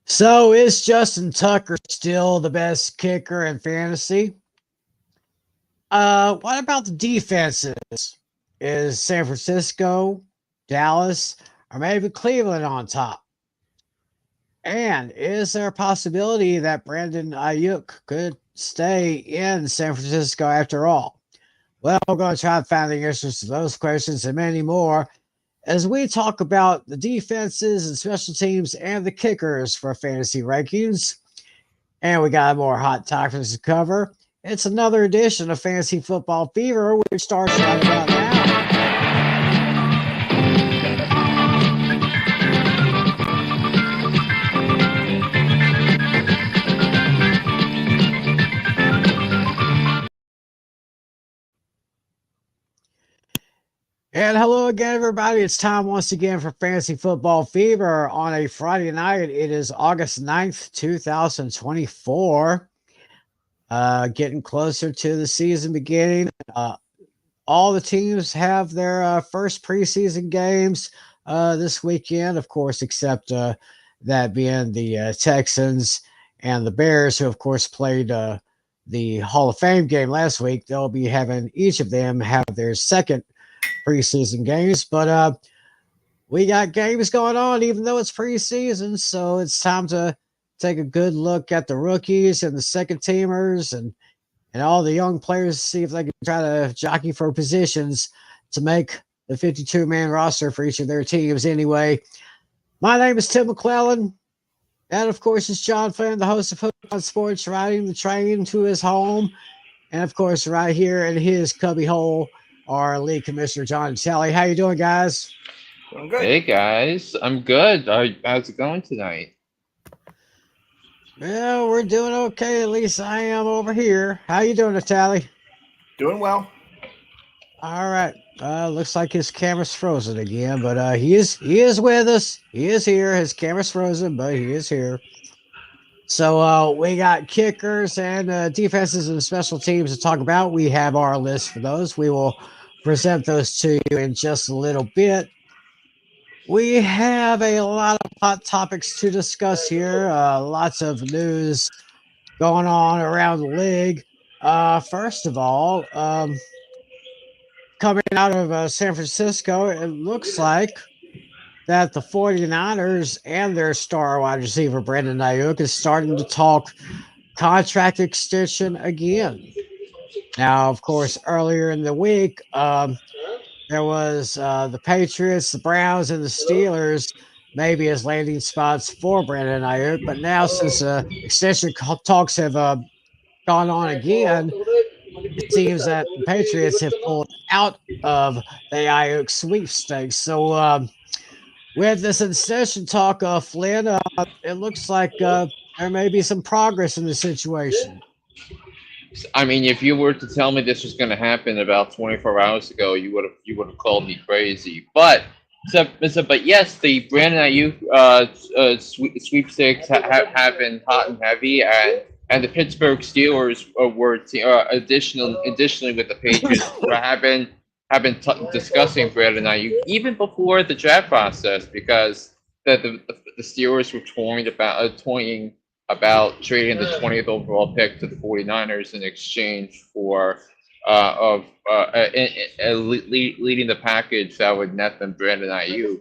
So is Justin Tucker still the best kicker in fantasy? What about the defenses? Is San Francisco, Dallas, or maybe Cleveland on top? And is there a possibility that Brandon Aiyuk could stay in San Francisco after all? Well, we're going to try to find the answers to those questions and many more as we talk about the defenses and special teams and the kickers for fantasy rankings. And we got more hot topics to cover. It's another edition of Fantasy Football Fever, which starts right about now. And hello again, everybody. It's time once again for Fantasy Football Fever on a Friday night. It is August 9th, 2024. Getting closer to the season beginning. All the teams have their first preseason games this weekend, of course, except that being the Texans and the Bears, who, of course, played the Hall of Fame game last week. They'll be having each of them have their second preseason games. But we got games going on, even though it's preseason. So it's time to take a good look at the rookies and the second teamers and all the young players, see if they can try to jockey for positions to make the 52-man roster for each of their teams. Anyway, my name is Tim McClelland. And of course, it's John Flynn, the host of Hook on Sports, riding the train to his home. And of course, right here in his cubby hole, our league commissioner, John Natale. How you doing, guys? Doing good. Hey guys, I'm good. How's it going tonight? Well, we're doing okay. At least I am over here. How you doing, Natale? Doing well. All right. Looks like his camera's frozen again, but he is with us. He is here. His camera's frozen, but he is here. So we got kickers and defenses and special teams to talk about. We have our list for those. We will present those to you in just a little bit. We have a lot of hot topics to discuss here. Lots of news going on around the league. First of all, coming out of San Francisco, it looks like that the 49ers and their star wide receiver, Brandon Aiyuk, is starting to talk contract extension again. Now, of course, earlier in the week, there was the Patriots, the Browns, and the Steelers maybe as landing spots for Brandon Aiyuk. But now, since extension talks have gone on again, it seems that the Patriots have pulled out of the Aiyuk sweepstakes. So, with this extension talk, Flynn, it looks like there may be some progress in the situation. I mean, if you were to tell me this was going to happen about 24 hours ago, you would have called me crazy. But yes, the Brandon Aiyuk sweepstakes have been hot and heavy, and the Pittsburgh Steelers were additionally with the Patriots have been discussing Brandon Aiyuk even before the draft process because the Steelers were toying about trading the 20th overall pick to the 49ers in exchange for leading the package that would net them Brandon Aiyuk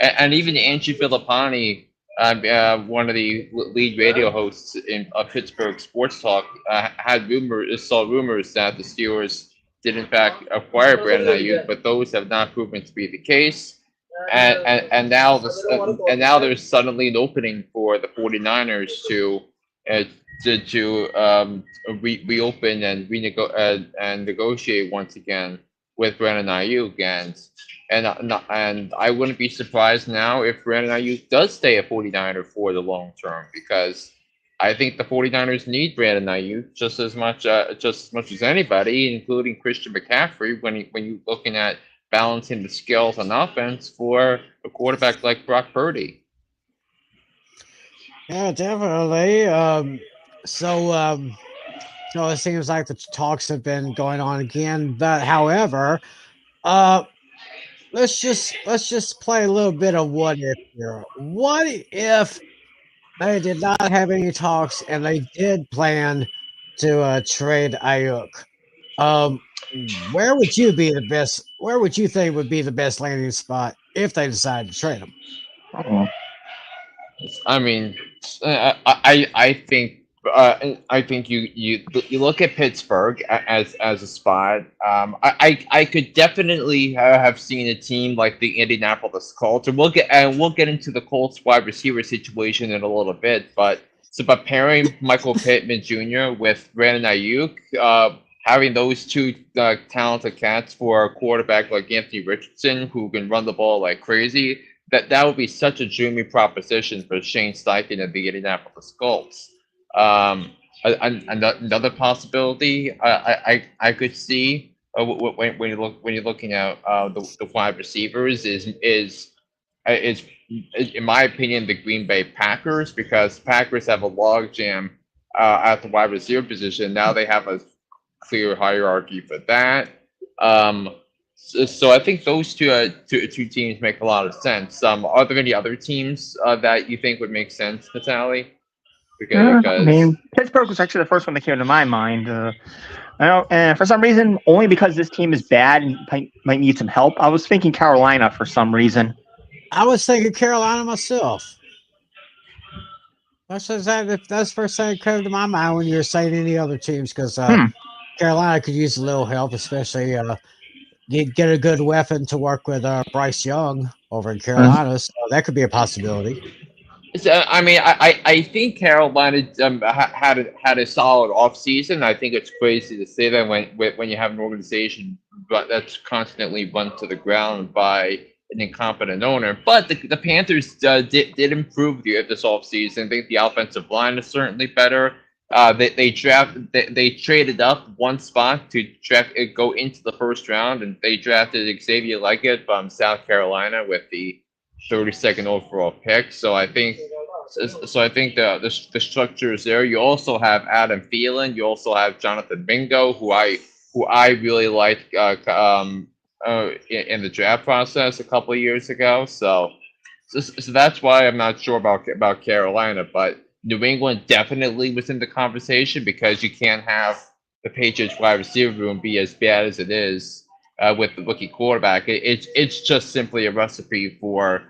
and even Angie Filippani, one of the lead radio hosts in Pittsburgh Sports Talk, saw rumors that the Steelers did in fact acquire Brandon Aiyuk, but those have not proven to be the case. And now there's suddenly an opening for the 49ers uh, to reopen and negotiate once again with Brandon Ayuk and I wouldn't be surprised now if Brandon Ayuk does stay a 49er for the long term because I think the 49ers need Brandon Ayuk just as much as anybody, including Christian McCaffrey when you're looking at balancing the skills on offense for a quarterback like Brock Purdy. Yeah, definitely. So it seems like the talks have been going on again. But however, uh, let's just play a little bit of what if here. What if They did not have any talks, and they did plan to trade Ayuk. Um, where would you be the best? Where would you think would be the best landing spot if they decided to trade him? Oh. I mean, I think I think you look at Pittsburgh as a spot. I could definitely have seen a team like the Indianapolis Colts, and we'll get into the Colts wide receiver situation in a little bit. But pairing Michael Pittman Jr. with Brandon Aiyuk, having those two talented cats for a quarterback like Anthony Richardson who can run the ball like crazy, that would be such a dreamy proposition for Shane Steichen and the Indianapolis Colts. Another possibility I could see when you're looking at the wide receivers is in my opinion the Green Bay Packers, because Packers have a logjam at the wide receiver position. Now they have a clear hierarchy for that. So I think those two teams make a lot of sense. Are there any other teams that you think would make sense, Natali? I mean, Pittsburgh was actually the first one that came to my mind. I know, and for some reason, only because this team is bad and might need some help, I was thinking Carolina for some reason. I was thinking Carolina myself. That's the first thing that came to my mind when you were saying any other teams, because Carolina could use a little help, especially get a good weapon to work with Bryce Young over in Carolina. So that could be a possibility. So, I mean, I think Carolina had a solid offseason. I think it's crazy to say that when you have an organization that's constantly run to the ground by an incompetent owner. But the Panthers did improve this offseason. I think the offensive line is certainly better. They traded up one spot to go into the first round, and they drafted Xavier Leggett from South Carolina with the 32nd overall pick. So I think the structure is there. You also have Adam Thielen. You also have Jonathan Mingo, who I really liked in the draft process a couple of years ago. So that's why I'm not sure about Carolina, but New England definitely was in the conversation, because you can't have the Patriots wide receiver room be as bad as it is with the rookie quarterback. It's just simply a recipe for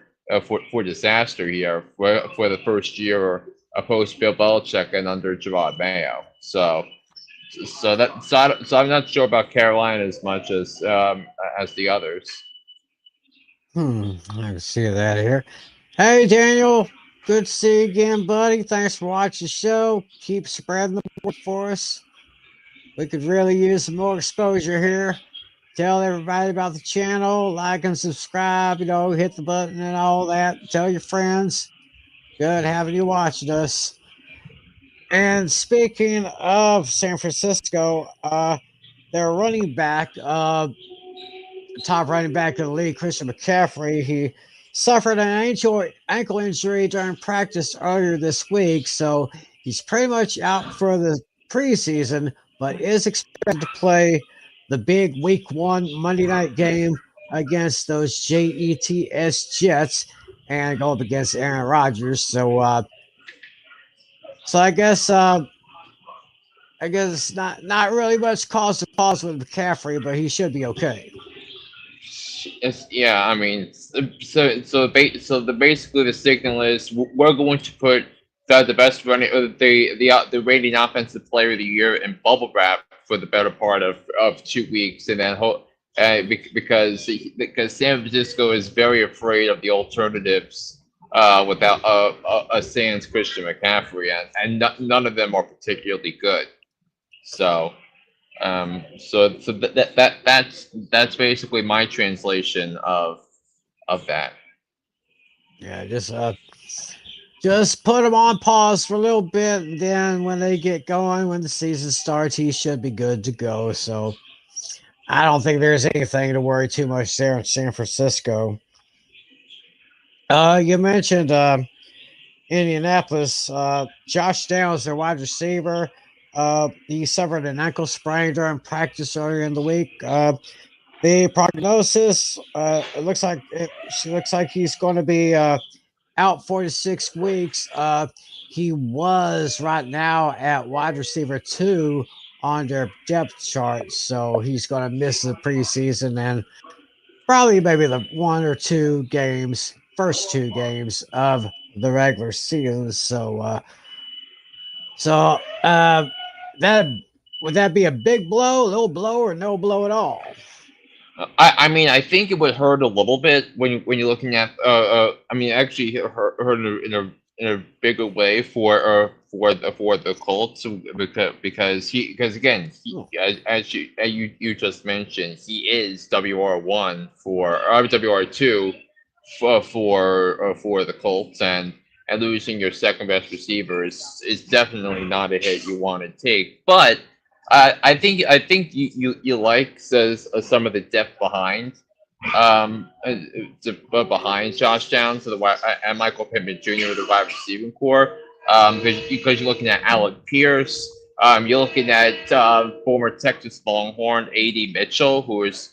disaster here for the first year post Bill Belichick and under Gerard Mayo. So I'm not sure about Carolina as much as the others. I can see that here. Hey, Daniel. Good to see you again, buddy. Thanks for watching the show. Keep spreading the word for us. We could really use some more exposure here. Tell everybody about the channel, like and subscribe, hit the button and all that. Tell your friends. Good having you watching us. And speaking of San Francisco, their running back, top running back of the league, Christian McCaffrey, he suffered an ankle injury during practice earlier this week, so he's pretty much out for the preseason, but is expected to play the big Week 1 Monday night game against those Jets and go up against Aaron Rodgers. So I guess not really much cause to pause with McCaffrey, but he should be okay. Yeah, I mean, basically the signal is we're going to put the best running the reigning offensive player of the year in bubble wrap for the better part of 2 weeks, and then because San Francisco is very afraid of the alternatives without a sans Christian McCaffrey, and none of them are particularly good. So that's basically my translation of that. Yeah, just put him on pause for a little bit, and then when they get going, when the season starts, he should be good to go. So I don't think there's anything to worry too much there in San Francisco. You mentioned Indianapolis. Josh Downs, their wide receiver. He suffered an ankle sprain during practice earlier in the week. The prognosis looks like he's going to be out 4 to 6 weeks. He was right now at wide receiver 2 on their depth chart, so he's going to miss the preseason and probably maybe the first 2 games of the regular season. That would that be a big blow, little blow, or no blow at all? I mean, I think it would hurt a little bit when you're looking at. I mean, actually, it hurt in a bigger way for the Colts because again, as you just mentioned, he is WR1 for WR2 for the Colts, and losing your second best receiver is definitely not a hit you want to take, but. I think you like some of the depth behind behind Josh Downs and Michael Pittman Jr. with the wide receiving core because you're looking at Alec Pierce, you're looking at former Texas Longhorn A.D. Mitchell who is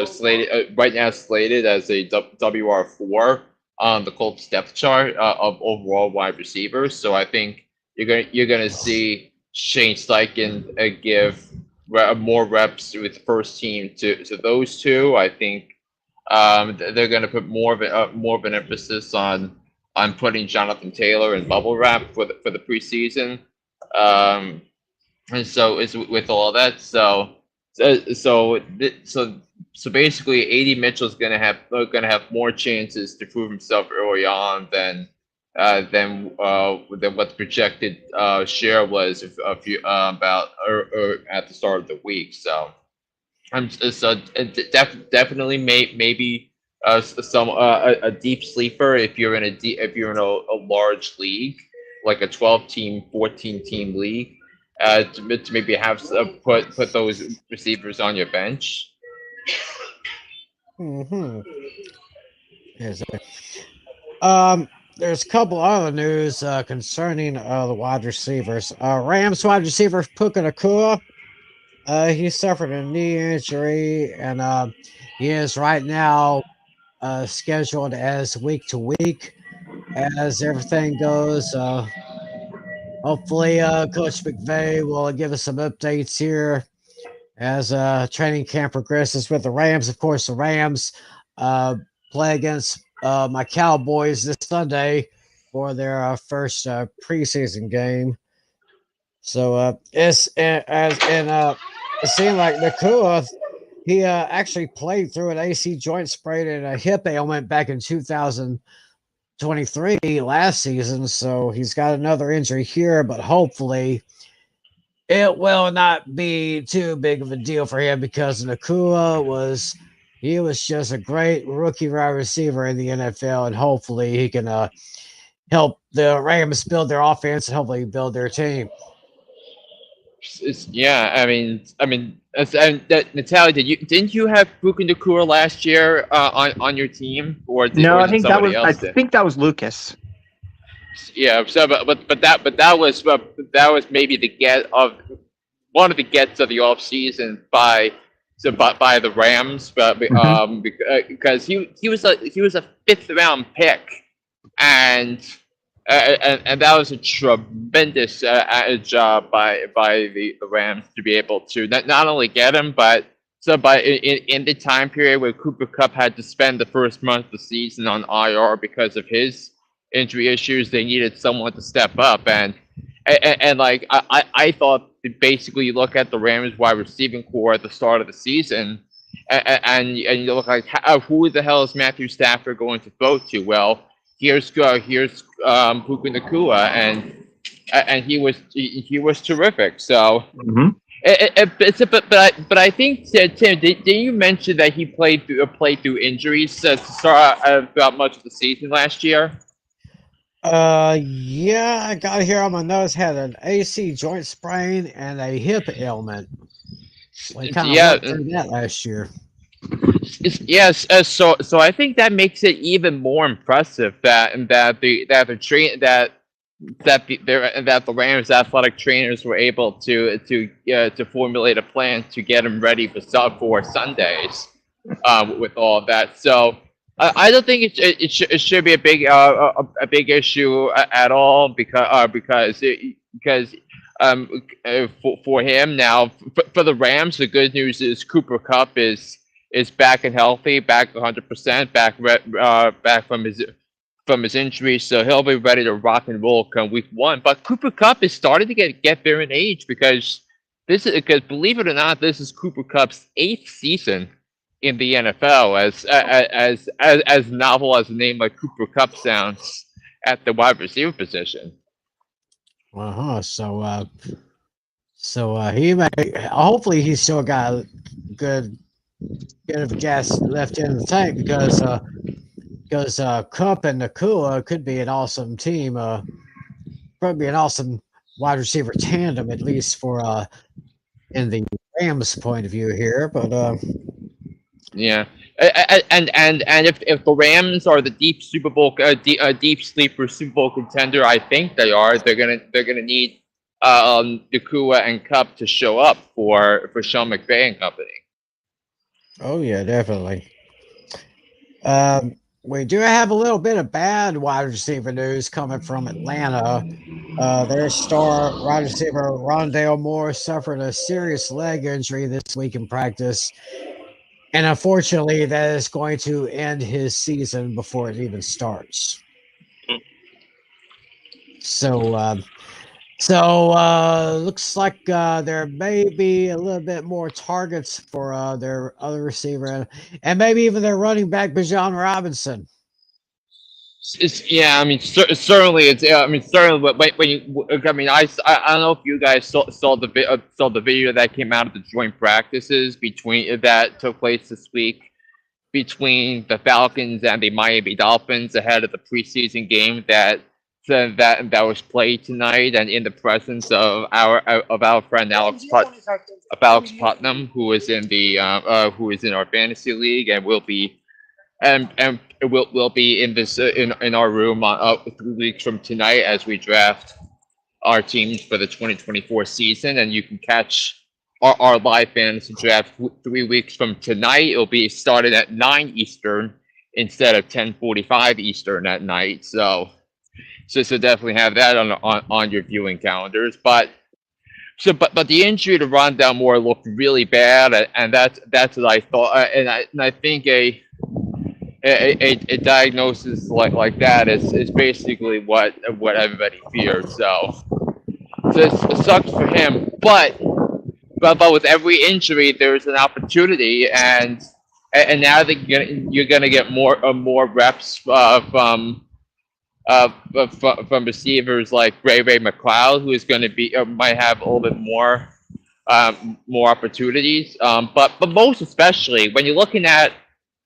slated right now slated as a WR4 on the Colts depth chart of overall wide receivers. So I think you're gonna see Shane Steichen give more reps with the first team to those two. I think they're going to put more of an emphasis on putting Jonathan Taylor in bubble wrap for the preseason. And so it's with all of that. So basically, AD Mitchell's going to have more chances to prove himself early on than what the projected share was a few about or at the start of the week. So definitely maybe a deep sleeper if you're in a large league like a 12-team, 14-team league to maybe have put those receivers on your bench. Yes. There's a couple other news concerning the wide receivers. Rams wide receiver Puka Nacua, he suffered a knee injury, and he is right now scheduled as week to week as everything goes. Hopefully, Coach McVay will give us some updates here as training camp progresses with the Rams. Of course, the Rams play against my Cowboys this Sunday for their first preseason game. So it seemed like Nacua, he actually played through an AC joint sprain and a hip ailment back in 2023 last season. So he's got another injury here, but hopefully it will not be too big of a deal for him because Nacua was just a great rookie wide receiver in the NFL, and hopefully he can help the Rams build their offense and hopefully build their team. Natale, didn't you have Puka Nacua last year on your team, or I think that was Lucas. Yeah, so but that was maybe one of the gets of the off season by the Rams, but because he was a 5th round pick, and that was a tremendous job by the Rams to be able to not only get him, but in the time period where Cooper Kupp had to spend the first month of the season on IR because of his injury issues, they needed someone to step up, and like I thought basically you look at the Rams wide receiving core at the start of the season, and you look like who the hell is Matthew Stafford going to throw to? Well, here's Puka Nacua, and he was terrific. So. Mm-hmm. But I think Tim, did you mention that he played through injuries to start about much of the season last year? Yeah, I got here on my notes. Had an AC joint sprain and a hip ailment. We kind of went through that last year. Yes, so I think that makes it even more impressive that the Rams athletic trainers were able to formulate a plan to get him ready for Sundays with all of that. So I don't think it should be a big issue at all because for him now for the Rams, the good news is Cooper Kupp is back and healthy, back 100%, back from his injury, so he'll be ready to rock and roll come week 1. But Cooper Kupp is starting to get there in age because believe it or not, this is Cooper Kupp's 8th season in the NFL. As novel as a name like Cooper Kupp sounds at the wide receiver position. So he may. Hopefully, he's still got a good bit of gas left in the tank because Kupp and Nakua could be an awesome team. Probably an awesome wide receiver tandem, at least for in the Rams' point of view here. But yeah, and if the Rams are the deep Super Bowl, deep sleeper Super Bowl contender, I think they are. They're gonna need Nakua and Kupp to show up for Sean McVay and company. Oh yeah, definitely. We do have a little bit of bad wide receiver news coming from Atlanta. Their star wide receiver Rondale Moore suffered a serious leg injury this week in practice. And unfortunately, that is going to end his season before it even starts. So looks like there may be a little bit more targets for their other receiver and maybe even their running back, Bijan Robinson. Yeah, I mean, certainly it's. I mean, certainly. But when you, I mean, I don't know if you guys saw the video that came out of the joint practices that took place this week between the Falcons and the Miami Dolphins ahead of the preseason game that was played tonight, and in the presence of our friend Alex Putnam, who is in our fantasy league and will be. And we'll be in this in our room 3 weeks from tonight as we draft our teams for the 2024 season, and you can catch our live fantasy draft 3 weeks from tonight. It'll be started at 9 Eastern instead of 10:45 Eastern at night. So definitely have that on your viewing calendars. But the injury to Rondale Moore looked really bad, and that's what I thought, and I think a diagnosis like that is basically what everybody fears. So it sucks for him, but with every injury there's an opportunity, and now that you're gonna get more reps from receivers like Ray McClelland, who is going to be might have a little bit more opportunities. But most especially when you're looking at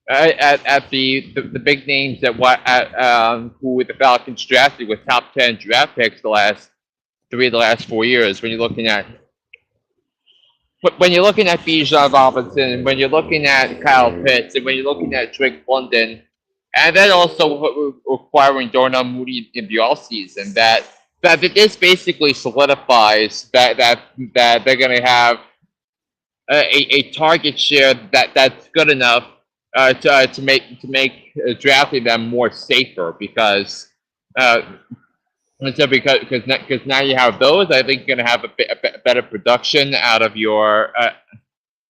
the big names who the Falcons drafted with top 10 draft picks the last 4 years. When you're looking at Bijan Robinson, when you're looking at Kyle Pitts, and when you're looking at Drake London, and then also acquiring Darnell Mooney in the offseason, that this basically solidifies that they're going to have a target share that's good enough to make drafting them more safer because now you have those. I think you're going to have a better production out of your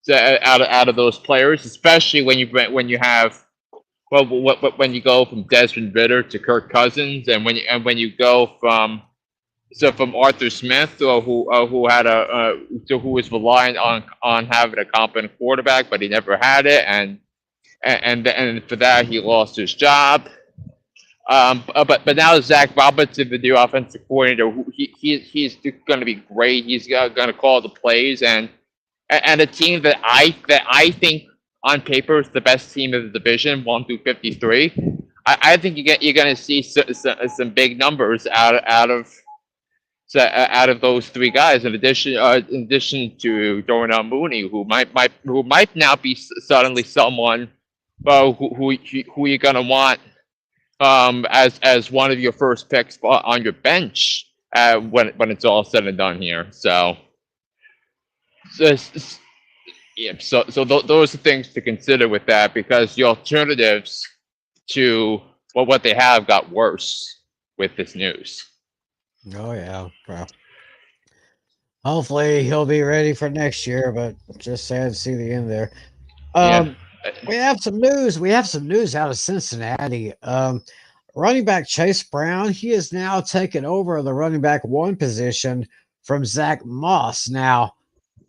out of those players, especially when you have. Well, when you go from Desmond Ridder to Kirk Cousins, and when you go from Arthur Smith, who was reliant on having a competent quarterback, but he never had it, and for that he lost his job. But now Zach Robinson, the new offensive coordinator, he's going to be great. He's going to call the plays, and a team that I think. On paper, it's the best team of the division, 1 through 53. I think you're going to see some big numbers out of those three guys. In addition to Darnell Mooney, who might now be suddenly someone who you're going to want as one of your first picks on your bench when it's all said and done here. Yeah, so those are things to consider with that, because the alternatives to what they have got worse with this news. Oh yeah, well, hopefully he'll be ready for next year, but just sad to see the end there. Yeah. We have some news. We have some news out of Cincinnati. Running back Chase Brown, he is now taken over the running back one position from Zach Moss. Now,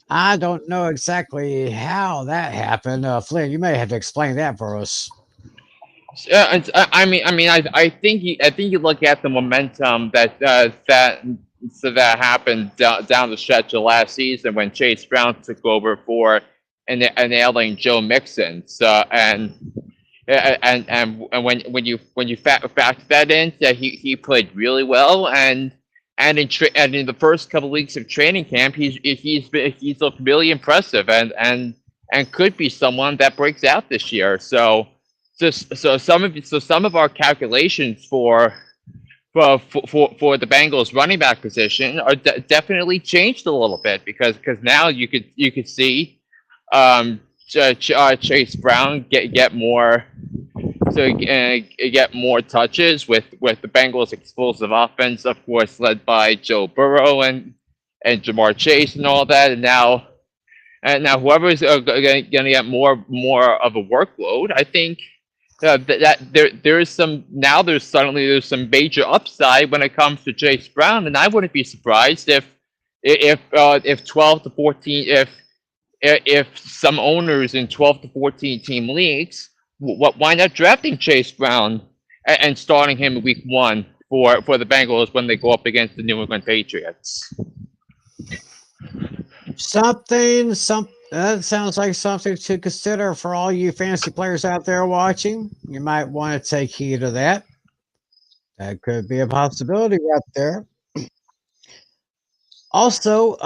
I don't know exactly how that happened. Flynn, you may have to explain that for us. I think you look at the momentum that happened down the stretch of last season when Chase Brown took over for an ailing Joe Mixon. So and when you factor that in, that he played really well, and in the first couple weeks of training camp, he's looked really impressive, and could be someone that breaks out this year. So some of our calculations for the Bengals running back position are definitely changed a little bit because now you could see Chase Brown get more get more touches with the Bengals' explosive offense, of course, led by Joe Burrow and Jamar Chase and all that, and now whoever is going to get more of a workload, I think. That there's some major upside when it comes to Chase Brown, and I wouldn't be surprised if 12 to 14 if some owners in 12 to 14 team leagues why not drafting Chase Brown and starting him in week 1 for the Bengals when they go up against the New England Patriots. That sounds like something to consider for all you fantasy players out there watching. You might want to take heed of that. That could be a possibility right there. Also,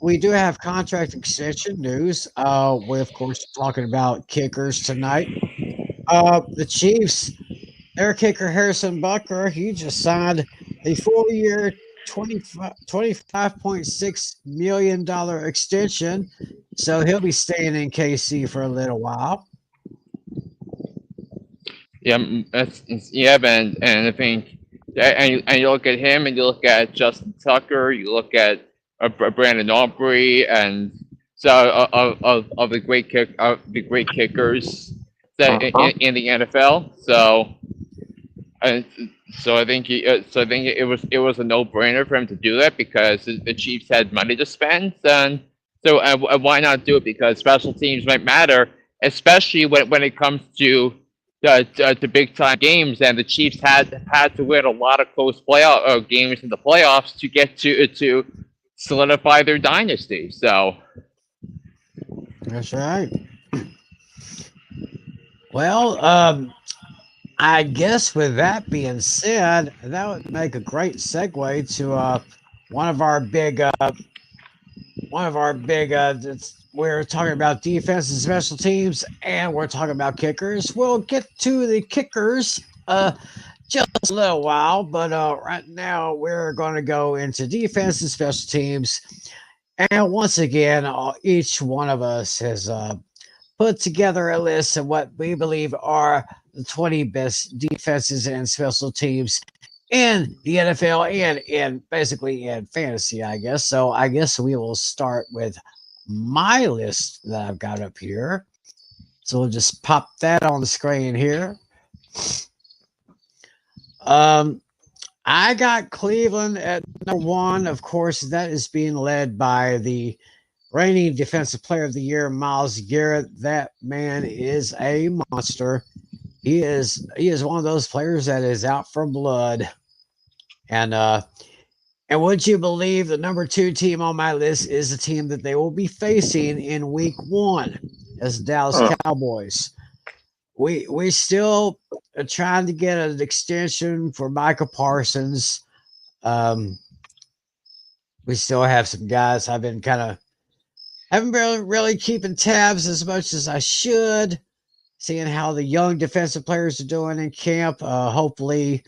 we do have contract extension news. We're of course talking about kickers tonight. The Chiefs, their kicker Harrison Butker, he just signed a 4-year, $25.6 million extension, so he'll be staying in KC for a little while. Yeah, and I think, and you look at him, and you look at Justin Tucker, you look at Brandon Aubrey, and so of the great kickers that in the NFL. So I think it was a no-brainer for him to do that because the Chiefs had money to spend, and so why not do it? Because special teams might matter, especially when it comes to big time games, and the Chiefs had to win a lot of close playoff games in the playoffs to get to solidify their dynasty. So that's right. Well, I guess with that being said, that would make a great segue to one of our big. We're talking about defense and special teams, and we're talking about kickers. We'll get to the kickers just a little while, but right now we're going to go into defense and special teams. And once again, each one of us has put together a list of what we believe are the 20 best defenses and special teams in the NFL and basically in fantasy, I guess. So I guess we will start with my list that I've got up here. So we'll just pop that on the screen here. I got Cleveland at number 1. Of course, that is being led by the reigning defensive player of the year, Myles Garrett. That man is a monster. He is one of those players that is out for blood. And would you believe the number 2 team on my list is the team that they will be facing in week 1 as Dallas Cowboys. We still are trying to get an extension for Micah Parsons. We still have some guys I've been haven't been really keeping tabs as much as I should, seeing how the young defensive players are doing in camp. Hopefully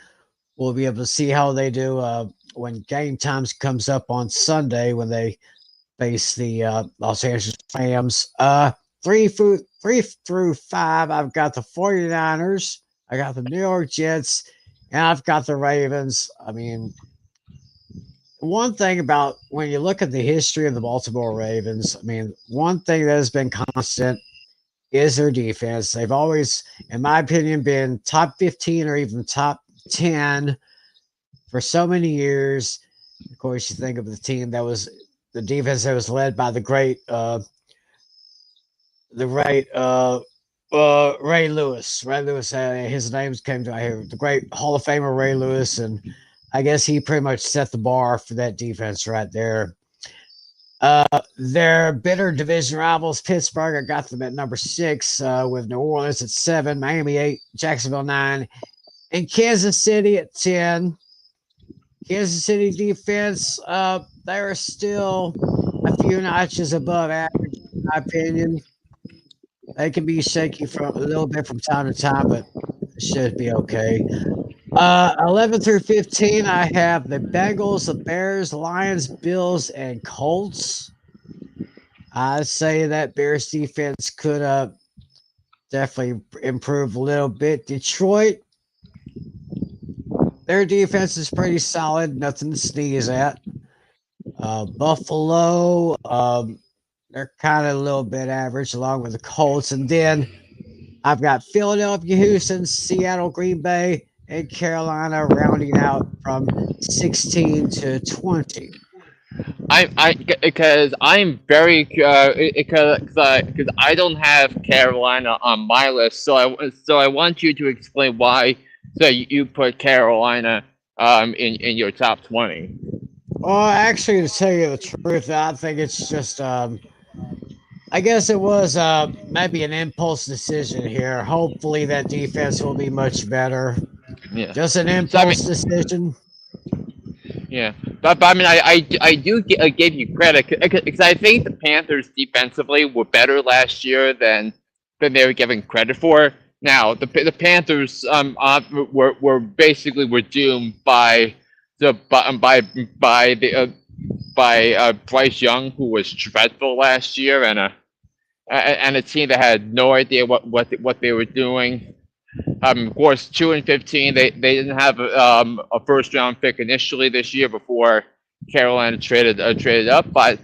we'll be able to see how they do when game times comes up on Sunday when they face the Los Angeles Rams. 3 through 5, I've got the 49ers, I got the New York Jets, and I've got the Ravens. I mean, one thing about when you look at the history of the Baltimore Ravens, I mean, one thing that has been constant is their defense. They've always, in my opinion, been top 15 or even top 10 for so many years. Of course, you think of the team that was the defense that was led by the great Ray Lewis. Ray Lewis, his name came to my head. The great Hall of Famer Ray Lewis, and I guess he pretty much set the bar for that defense right there. Their bitter division rivals, Pittsburgh, I got them at number 6, with New Orleans at 7, Miami 8, Jacksonville 9, and Kansas City at 10. Kansas City defense, they are still a few notches above average, in my opinion. They can be shaky from a little bit from time to time, but it should be okay. 11 through 15, I have the Bengals, the Bears, Lions, Bills, and Colts. I'd say that Bears defense could definitely improve a little bit. Detroit, their defense is pretty solid, nothing to sneeze at. Buffalo, they're kind of a little bit average along with the Colts. And then I've got Philadelphia, Houston, Seattle, Green Bay, and Carolina rounding out from 16 to 20. Because I'm very because I don't have Carolina on my list, so I want you to explain why you put Carolina in your top 20. Well, actually, to tell you the truth, I think it's just I guess it was maybe an impulse decision here. Hopefully, that defense will be much better. Yeah, Just an impulse decision. Yeah, but I mean, I do give you credit because I think the Panthers defensively were better last year than they were given credit for. Now, the Panthers were basically doomed by Bryce Young, who was dreadful last year, and a team that had no idea what they were doing. Of course, 2-15. They didn't have a first round pick initially this year before Carolina traded up, but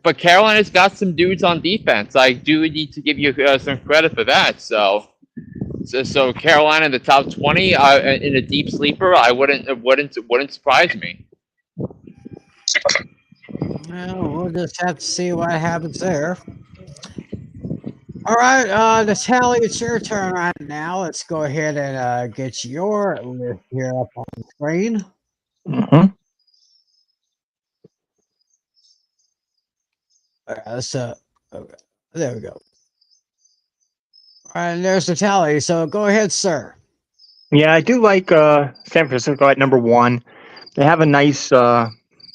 but Carolina's got some dudes on defense. I do need to give you some credit for that. So Carolina in the top 20 in a deep sleeper, wouldn't surprise me. Well, we'll just have to see what happens there. All right, Natale, it's your turn right now. Let's go ahead and get your list here up on the screen. Mm-hmm. All right, okay. There we go. All right, and there's Natale. So go ahead, sir. Yeah, I do like San Francisco at number 1. They have a nice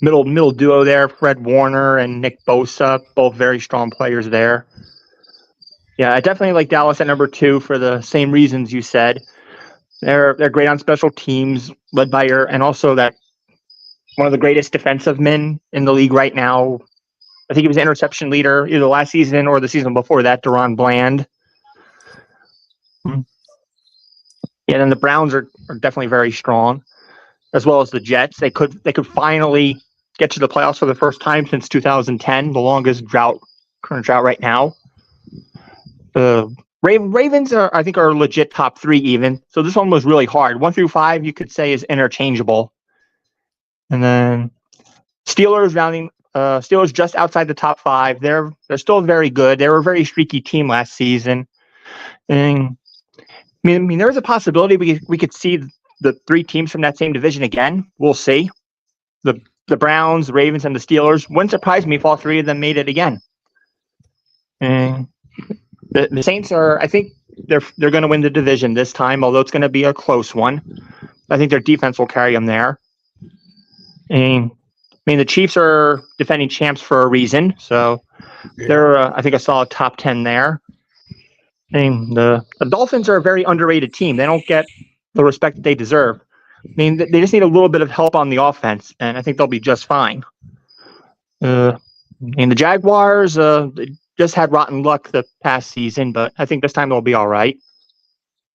middle duo there, Fred Warner and Nick Bosa, both very strong players there. Yeah, I definitely like Dallas at number 2 for the same reasons you said. They're great on special teams, led by and also that one of the greatest defensive men in the league right now. I think he was the interception leader either last season or the season before that, Deron Bland. Yeah, then the Browns are definitely very strong, as well as the Jets. They could finally get to the playoffs for the first time since 2010, the longest current drought right now. Ravens I think are legit top 3 even. So this one was really hard. 1 through 5 you could say is interchangeable. And then Steelers just outside the top 5. They're still very good. They were a very streaky team last season. And I mean there's a possibility we could see the 3 teams from that same division again. We'll see. The Browns, the Ravens, and the Steelers. Wouldn't surprise me if all 3 of them made it again. And the Saints I think they're going to win the division this time, although it's going to be a close one. I think their defense will carry them there. And I mean, the Chiefs are defending champs for a reason, so they're I think a solid top 10 there. And the Dolphins are a very underrated team. They don't get the respect that they deserve. I mean, they just need a little bit of help on the offense, and I think they'll be just fine. And the Jaguars, just had rotten luck the past season, but I think this time they'll be all right.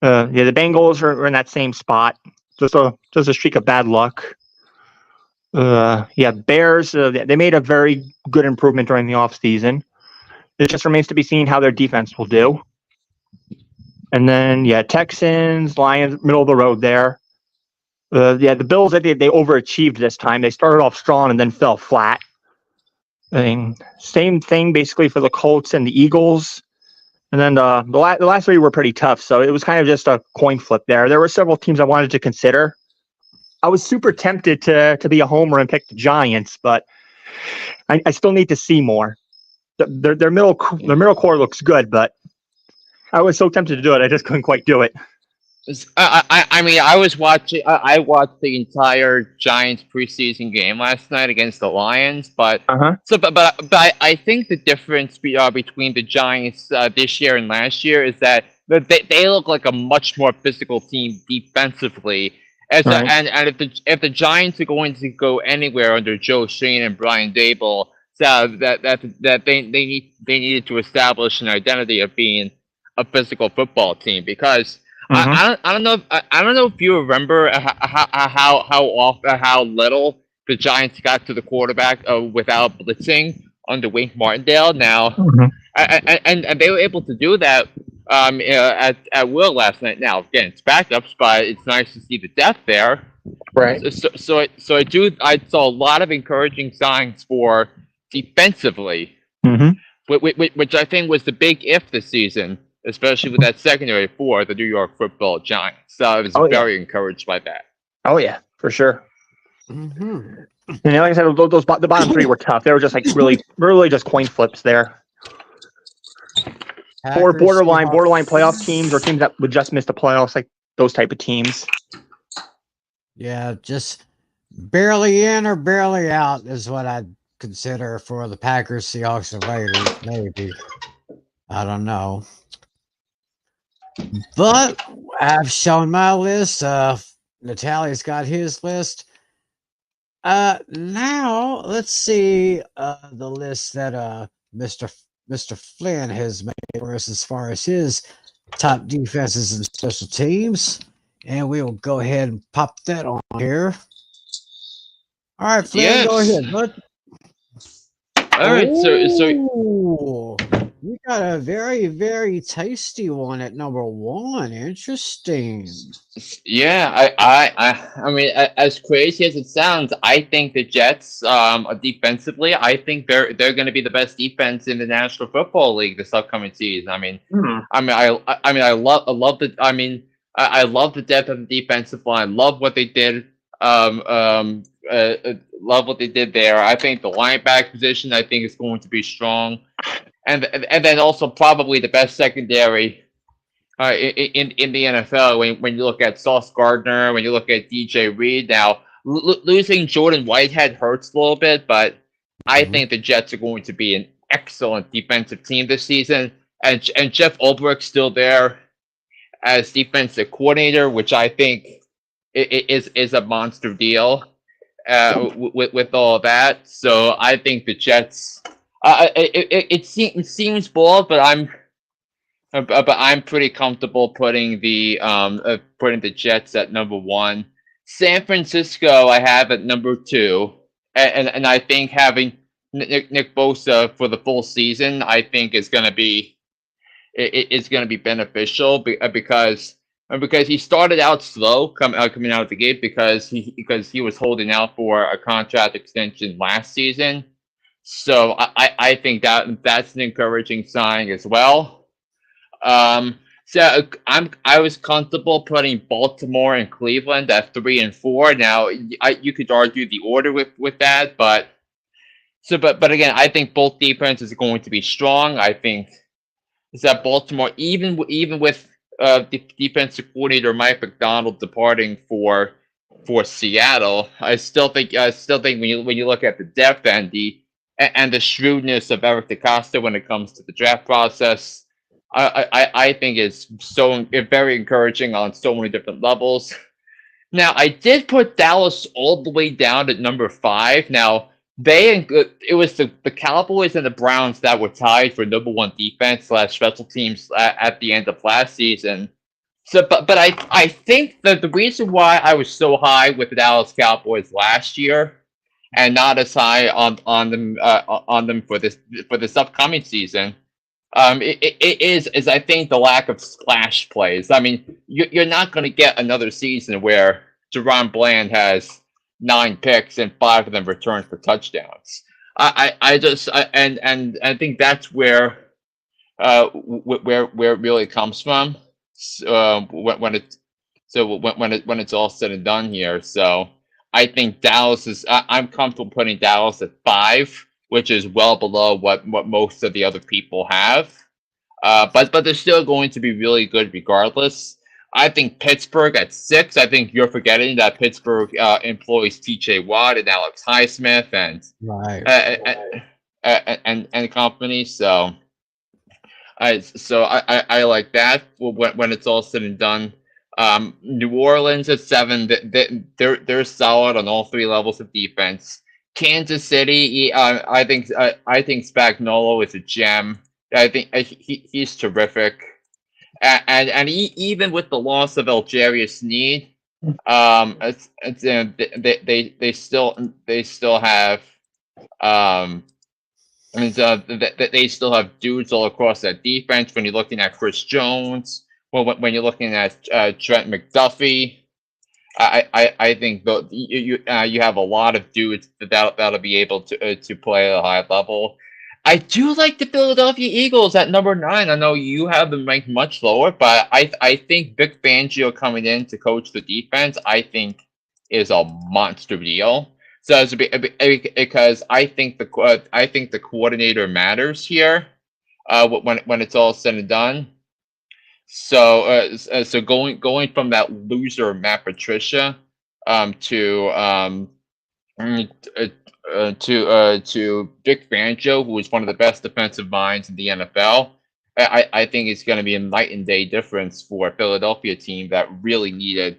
The Bengals are in that same spot. Just a streak of bad luck. Bears, they made a very good improvement during the offseason. It just remains to be seen how their defense will do. And then, Texans, Lions, middle of the road there. The Bills, they overachieved this time. They started off strong and then fell flat. I mean, same thing basically for the Colts and the Eagles. And then the last three were pretty tough, so it was kind of just a coin flip there. There were several teams I wanted to consider. I was super tempted to be a homer and pick the Giants, but I still need to see more. Their middle core looks good, but I was so tempted to do it, I just couldn't quite do it. I watched the entire Giants preseason game last night against the Lions, but I think the difference between the Giants this year and last year is that they look like a much more physical team defensively. And if the Giants are going to go anywhere under Joe Shane and Brian Dable, so that they needed to establish an identity of being a physical football team, because I don't know if you remember how little the Giants got to the quarterback without blitzing under Wink Martindale. Now, and they were able to do that at will last night. Now, again, it's backups, but it's nice to see the depth there. Right. So I saw a lot of encouraging signs for defensively, which I think was the big if this season, especially with that secondary for the New York Football Giants. So I was very encouraged by that. Oh yeah, for sure. And like I said, the bottom three were tough. They were just like really just coin flips there. Or borderline playoff teams, or teams that would just miss the playoffs, like those type of teams. Yeah, just barely in or barely out is what I'd consider for the Packers, Seahawks, and Raiders. Maybe. I don't know. But I've shown my list. Natale's got his list. Now let's see the list that Mr. Flynn has made for us as far as his top defenses and special teams, and we will go ahead and pop that on here. All right, Flynn, go ahead, bud. All right, so you got a very, very tasty one at number 1. Interesting. Yeah, I mean, as crazy as it sounds, I think the Jets, defensively, I think they're going to be the best defense in the National Football League this upcoming season. I love the depth of the defensive line. Love what they did. Love what they did there. I think the linebacker position, I think, is going to be strong, and then also probably the best secondary in the NFL when you look at Sauce Gardner, when you look at DJ Reed. Now, losing Jordan Whitehead hurts a little bit, but I think the Jets are going to be an excellent defensive team this season, and Jeff Ulbricht's still there as defensive coordinator, which I think is a monster deal. With all that, so I think the Jets. It seems bold, but I'm pretty comfortable putting the Jets at number 1. San Francisco I have at number 2, and I think having Nick Bosa for the full season, I think is going to be beneficial because he started out slow coming out of the gate because he was holding out for a contract extension last season. So I think that's an encouraging sign as well. So I was comfortable putting Baltimore and Cleveland at 3 and 4. Now you could argue the order with that, but again, I think both defenses are going to be strong. I think that Baltimore, even with defensive coordinator Mike McDonald departing for Seattle, I still think when you look at the depth and the shrewdness of Eric DeCosta when it comes to the draft process, I think is very encouraging on so many different levels. Now, I did put Dallas all the way down at number 5. Now, it was the Cowboys and the Browns that were tied for #1 defense / special teams at the end of last season. So, but I think that the reason why I was so high with the Dallas Cowboys last year and not as high on them for this upcoming season, it is I think the lack of splash plays. I mean, you're not going to get another season where Jerron Bland has 9 picks and 5 of them returned for touchdowns. And I think that's where it really comes from. When it's all said and done here. So I think Dallas is. I'm comfortable putting Dallas at 5, which is well below what most of the other people have. But they're still going to be really good regardless. I think Pittsburgh at 6. I think you're forgetting that Pittsburgh employs T.J. Watt and Alex Highsmith and Right. and company. So I like that when it's all said and done. New Orleans at 7. They're solid on all 3 levels of defense. Kansas City, I think Spagnuolo is a gem. I think he's terrific. Even with the loss of Algerius Sneed, they still have they still have dudes all across that defense. When you're looking at Chris Jones, when you're looking at Trent McDuffie, I think you have a lot of dudes that'll be able to play at a high level. I do like the Philadelphia Eagles at number 9. I know you have them ranked much lower, but I think Vic Fangio coming in to coach the defense, I think, is a monster deal. So because I think the coordinator matters here, when it's all said and done. So going from that loser Matt Patricia to Vic Fangio, who is one of the best defensive minds in the NFL. I think it's going to be a night and day difference for a Philadelphia team that really needed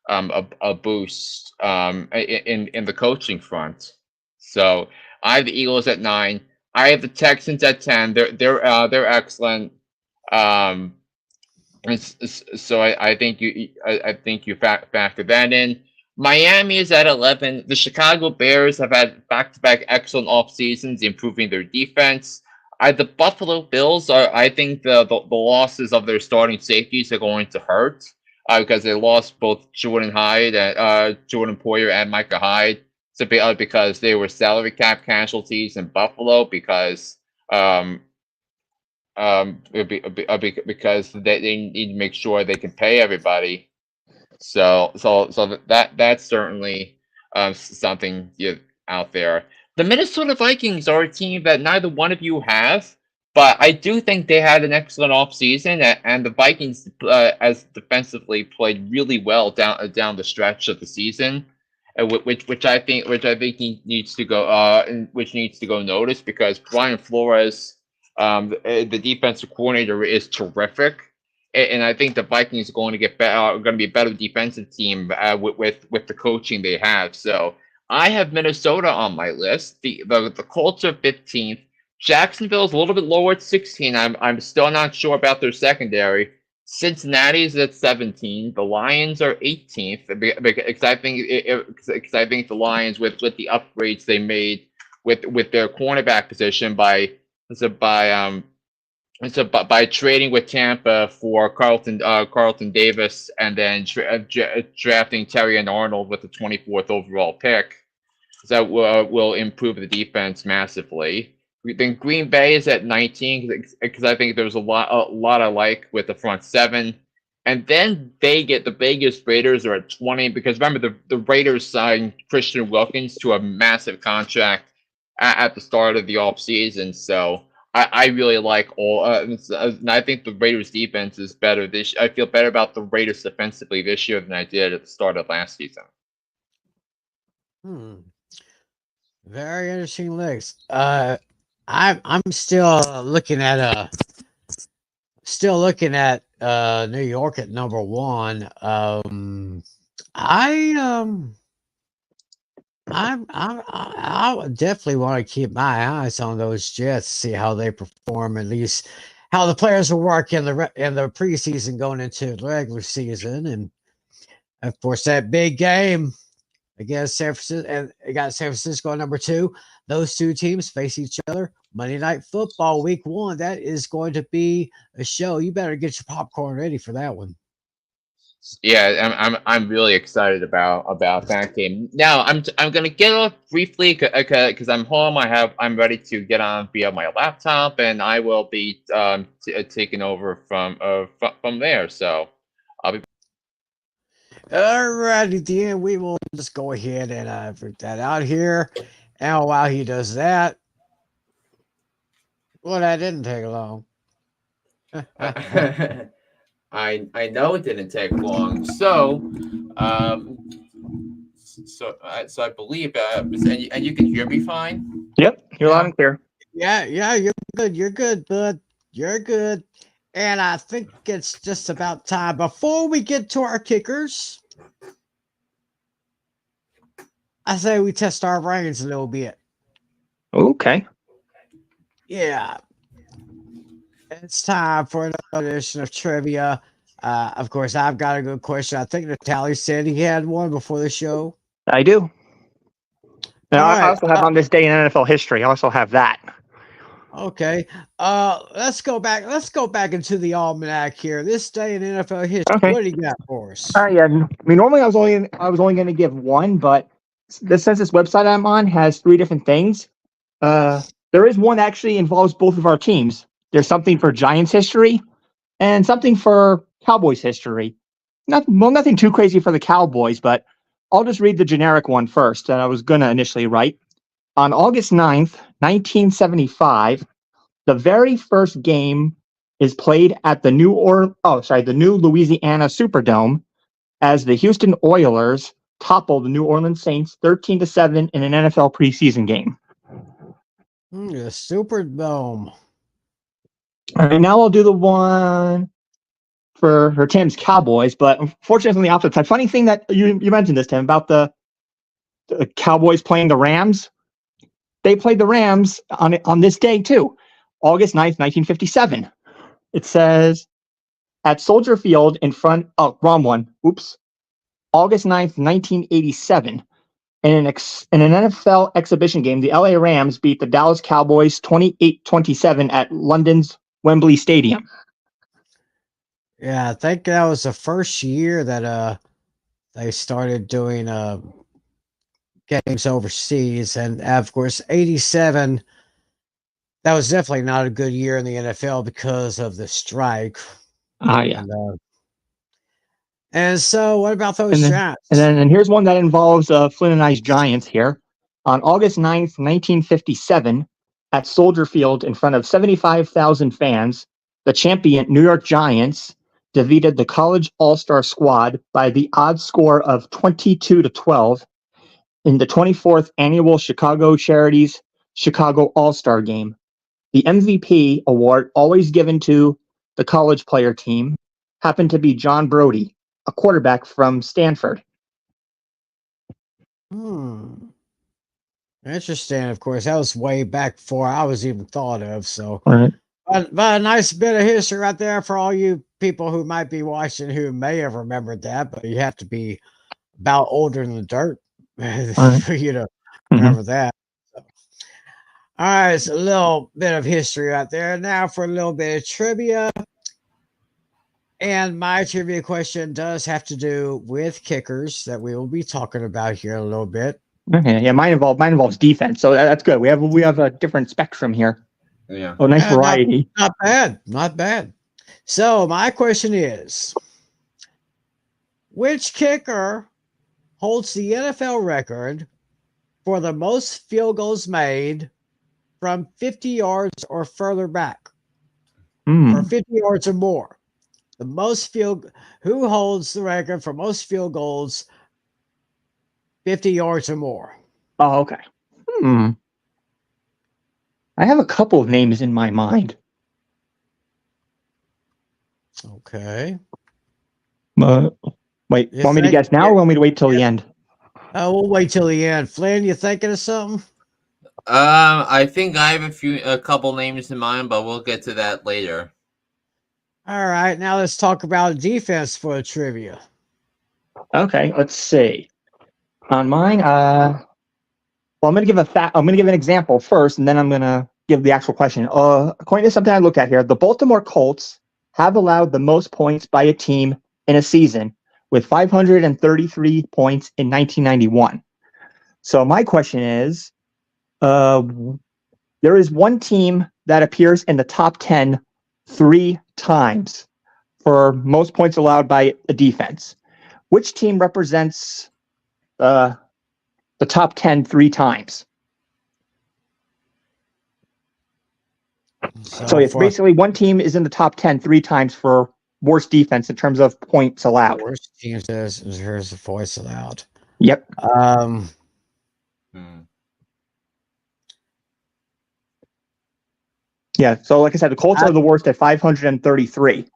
a boost in the coaching front. So I have the Eagles at 9. I have the Texans at 10. They're excellent. So I think you factor that in. Miami is at 11. The Chicago Bears have had back-to-back excellent off seasons, improving their defense. The Buffalo Bills I think the losses of their starting safeties are going to hurt because they lost both Jordan Poyer and Micah Hyde. So because they were salary cap casualties in Buffalo because because they need to make sure they can pay everybody. So that's certainly something out there. The Minnesota Vikings are a team that neither one of you have, but I do think they had an excellent offseason, and the Vikings, as defensively, played really well down the stretch of the season, which I think needs to go noticed because Brian Flores, the defensive coordinator, is terrific. And I think the Vikings are going to be a better defensive team with the coaching they have. So I have Minnesota on my list. The Colts are 15th. Jacksonville's a little bit lower at 16. I'm still not sure about their secondary. Cincinnati's at 17. The Lions are 18th because I think the Lions with the upgrades they made with their cornerback position by trading with Tampa for Carlton Davis and then drafting Terry and Arnold with the 24th overall pick, that will improve the defense massively. Then Green Bay is at 19 because I think there's a lot I like with the front 7. And then the Vegas Raiders are at 20 because remember the Raiders signed Christian Wilkins to a massive contract at the start of the offseason. So I really like and I think the Raiders defense is better I feel better about the Raiders defensively this year than I did at the start of last season. Very interesting list. I'm still looking at New York at number 1. I would definitely want to keep my eyes on those Jets, see how they perform, at least how the players will work in the preseason going into the regular season, and of course that big game against San Francisco, and it got San Francisco number 2. Those two teams face each other Monday Night Football, Week 1. That is going to be a show. You better get your popcorn ready for that one. Yeah, I'm really excited about that game. Now I'm gonna get off briefly because I'm home. I'm ready to get on via my laptop, and I will be taking over from there. So I'll be. Alrighty, then we will just go ahead and put that out here. And while he does that, well, that didn't take long. I know it didn't take long. So so I believe and you can hear me fine. Yep, you're loud and clear. Yeah, you're good. You're good, bud. You're good. And I think it's just about time. Before we get to our kickers, I say we test our brains a little bit. Okay. Yeah. It's time for another edition of trivia. Of course, I've got a good question. I think Natale said he had one before the show. I do. And All I right. also have on this day in NFL history. I also have that. Okay. Let's go back. Let's go back into the almanac here. This day in NFL history. Okay. What do you got for us? Yeah. I mean, normally I was only going to give one, but the census website I'm on has 3 different things. There is one that actually involves both of our teams. There's something for Giants history and something for Cowboys history. Nothing too crazy for the Cowboys, but I'll just read the generic one first that I was going to initially write. On August 9th, 1975, the very first game is played at the new Louisiana Superdome as the Houston Oilers topple the New Orleans Saints 13-7 in an NFL preseason game. The Superdome. All right, now I'll do the one for Tim's Cowboys, but unfortunately on the opposite side. Funny thing that you mentioned this, Tim, about the Cowboys playing the Rams. They played the Rams on this day too, August 9th, 1957. It says at Soldier Field in front. Oh, wrong one. Oops. August 9th, 1987. In an NFL exhibition game, the LA Rams beat the Dallas Cowboys 28-27 at London's Wembley Stadium. Yeah, I think that was the first year that they started doing games overseas, and of course 87, that was definitely not a good year in the NFL because of the strike. Yeah. And so what about those Giants? And here's one that involves Flynn and I's Giants here. On August 9th, 1957, at Soldier Field in front of 75,000 fans, the champion New York Giants defeated the College All-Star squad by the odd score of 22-12 in the 24th annual Chicago Charities Chicago All-Star Game. The MVP award, always given to the college player team, happened to be John Brody, a quarterback from Stanford. Interesting. Of course, that was way back before I was even thought of. So, Right. But a nice bit of history right there for all you people who might be watching who may have remembered that, but you have to be about older than the dirt for you to remember that. So. All right, so a little bit of history right there. Now for a little bit of trivia. And my trivia question does have to do with kickers that we will be talking about here in a little bit. Okay, yeah, mine involves defense, so that's good. We have a different spectrum here. Yeah. Oh, nice variety. Not bad. So my question is, which kicker holds the NFL record for the most field goals made from 50 yards or further back? Or 50 yards or more? Who holds the record for most field goals 50 yards or more? Oh, okay. I have a couple of names in my mind. Okay. Wait, want me to guess now or want me to wait till the end? We'll wait till the end. Flynn, you thinking of something? I think I have a couple names in mind, but we'll get to that later. All right, now let's talk about defense for the trivia. Okay, let's see. On mine, well, I'm going to give I'm going to give an example first, and then I'm going to give the actual question. According to something I looked at here, the Baltimore Colts have allowed the most points by a team in a season with 533 points in 1991. So my question is, there is one team that appears in the top 10 3 times for most points allowed by a defense. Which team represents the top 10 3 times? So it's basically one team is in the top 10 3 times for worst defense in terms of points allowed. Worst teams is here's the voice allowed. Yep. Yeah. So like I said, the Colts are the worst at 533.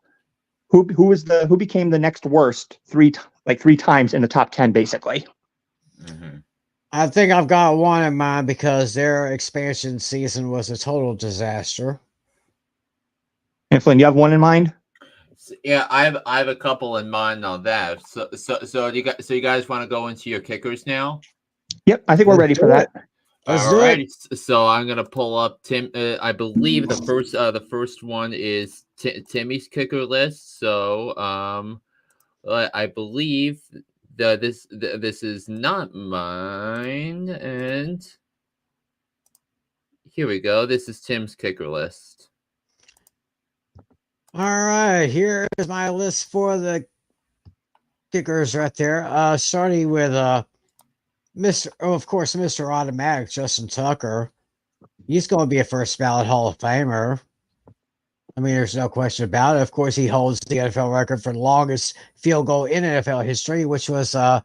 Who became the next worst 3 times in the top 10 basically? Mm-hmm. I think I've got one in mind because their expansion season was a total disaster. And Flynn, you have one in mind? Yeah, I have a couple in mind on that. So you guys want to go into your kickers now? Yep, I think we're ready for that. All right. So I'm gonna pull up Tim. I believe the first one is Timmy's kicker list. So I believe this is not mine, and here we go. This is Tim's kicker list. All right, here is my list for the kickers right there. Starting with Mr. Automatic, Justin Tucker. He's going to be a first ballot Hall of Famer. I mean, there's no question about it. Of course, he holds the NFL record for the longest field goal in NFL history, which was, I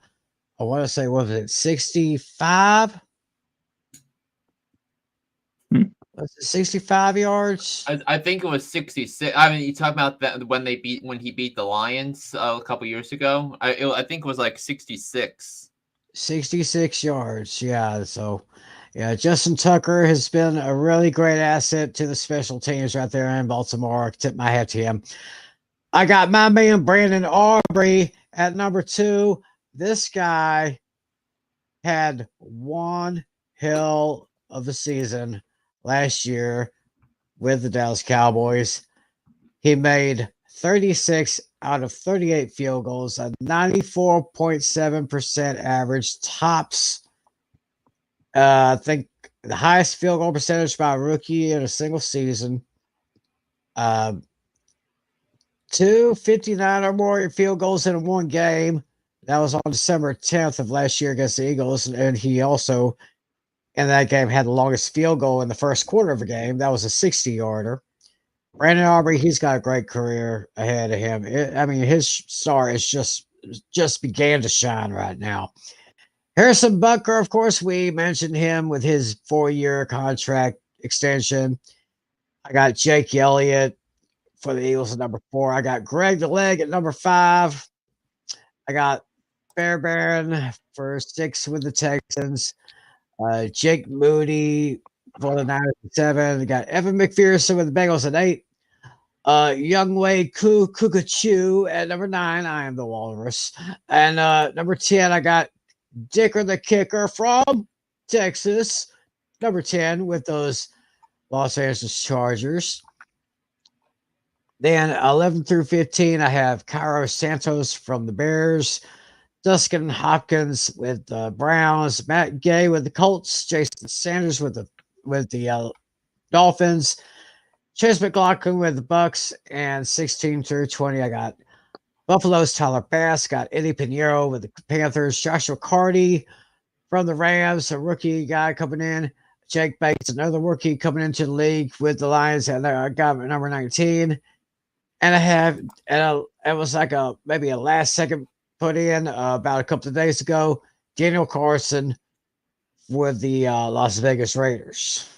want to say, what was it, 65? Was it 65 yards? I think it was 66. I mean, you talk about that when he beat the Lions a couple years ago. I think it was like 66. 66 yards. Yeah. So, yeah, Justin Tucker has been a really great asset to the special teams right there in Baltimore. I tip my hat to him. I got my man Brandon Aubrey at number 2. This guy had one hell of a season last year with the Dallas Cowboys. He made 36 out of 38 field goals, a 94.7% average, tops, I think, the highest field goal percentage by a rookie in a single season. 259 or more field goals in one game. That was on December 10th of last year against the Eagles, and he also, in that game, had the longest field goal in the first quarter of a game. That was a 60-yarder. Brandon Aubrey, he's got a great career ahead of him. I mean, his star is just began to shine right now. Harrison Butker, of course, we mentioned him with his 4-year contract extension. I got Jake Elliott for the Eagles at number 4. I got Greg the Leg at number 5. I got Fairbairn for 6 with the Texans. Jake Moody for the Niners at 7. I got Evan McPherson with the Bengals at 8. Youngway Kukachu at number 9. I am the Walrus. And number 10, I got Dicker the Kicker from Texas. Number 10 with those Los Angeles Chargers. Then 11 through 15, I have Cairo Santos from the Bears. Dustin Hopkins with the Browns, Matt Gay with the Colts, Jason Sanders with the Dolphins, Chase McLaughlin with the Bucks, and 16 through 20, I got Buffalo's Tyler Bass, got Eddie Pinheiro with the Panthers, Joshua Carty from the Rams, a rookie guy coming in, Jake Bates, another rookie coming into the league with the Lions, and I got number 19. And I have, it was like maybe a last second put in about a couple of days ago, Daniel Carson with the Las Vegas Raiders.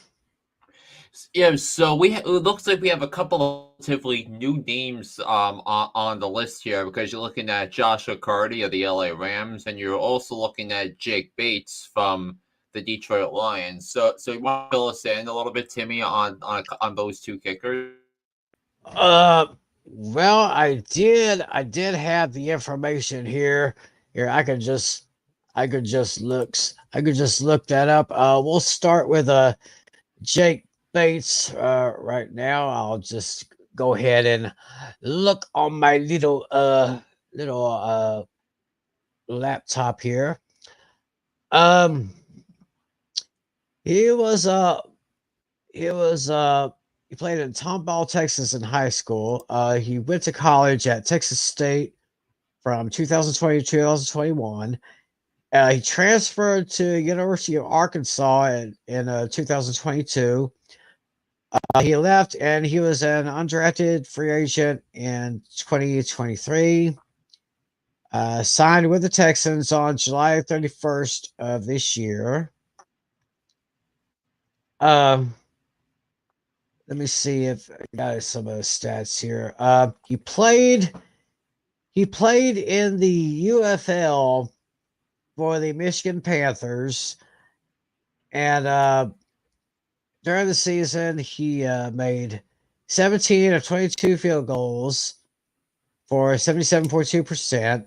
Yeah, so it looks like we have a couple of relatively new names on the list here, because you're looking at Joshua Carty of the LA Rams, and you're also looking at Jake Bates from the Detroit Lions. So you want to fill us in a little bit, Timmy, on those two kickers? Well, I did have the information here. Here, I could just look that up. We'll start with Jake Bates. Right now, I'll just go ahead and look on my little laptop here. Um, he was he was he played in Tomball, Texas in high school. He went to college at Texas State from 2020 to 2021. He transferred to University of Arkansas in 2022. He left and he was an undrafted free agent in 2023. Signed with the Texans on July 31st of this year. Let me see if I got some of the stats here. He played in the UFL for the Michigan Panthers, and during the season he made 17 of 22 field goals for 77.2%,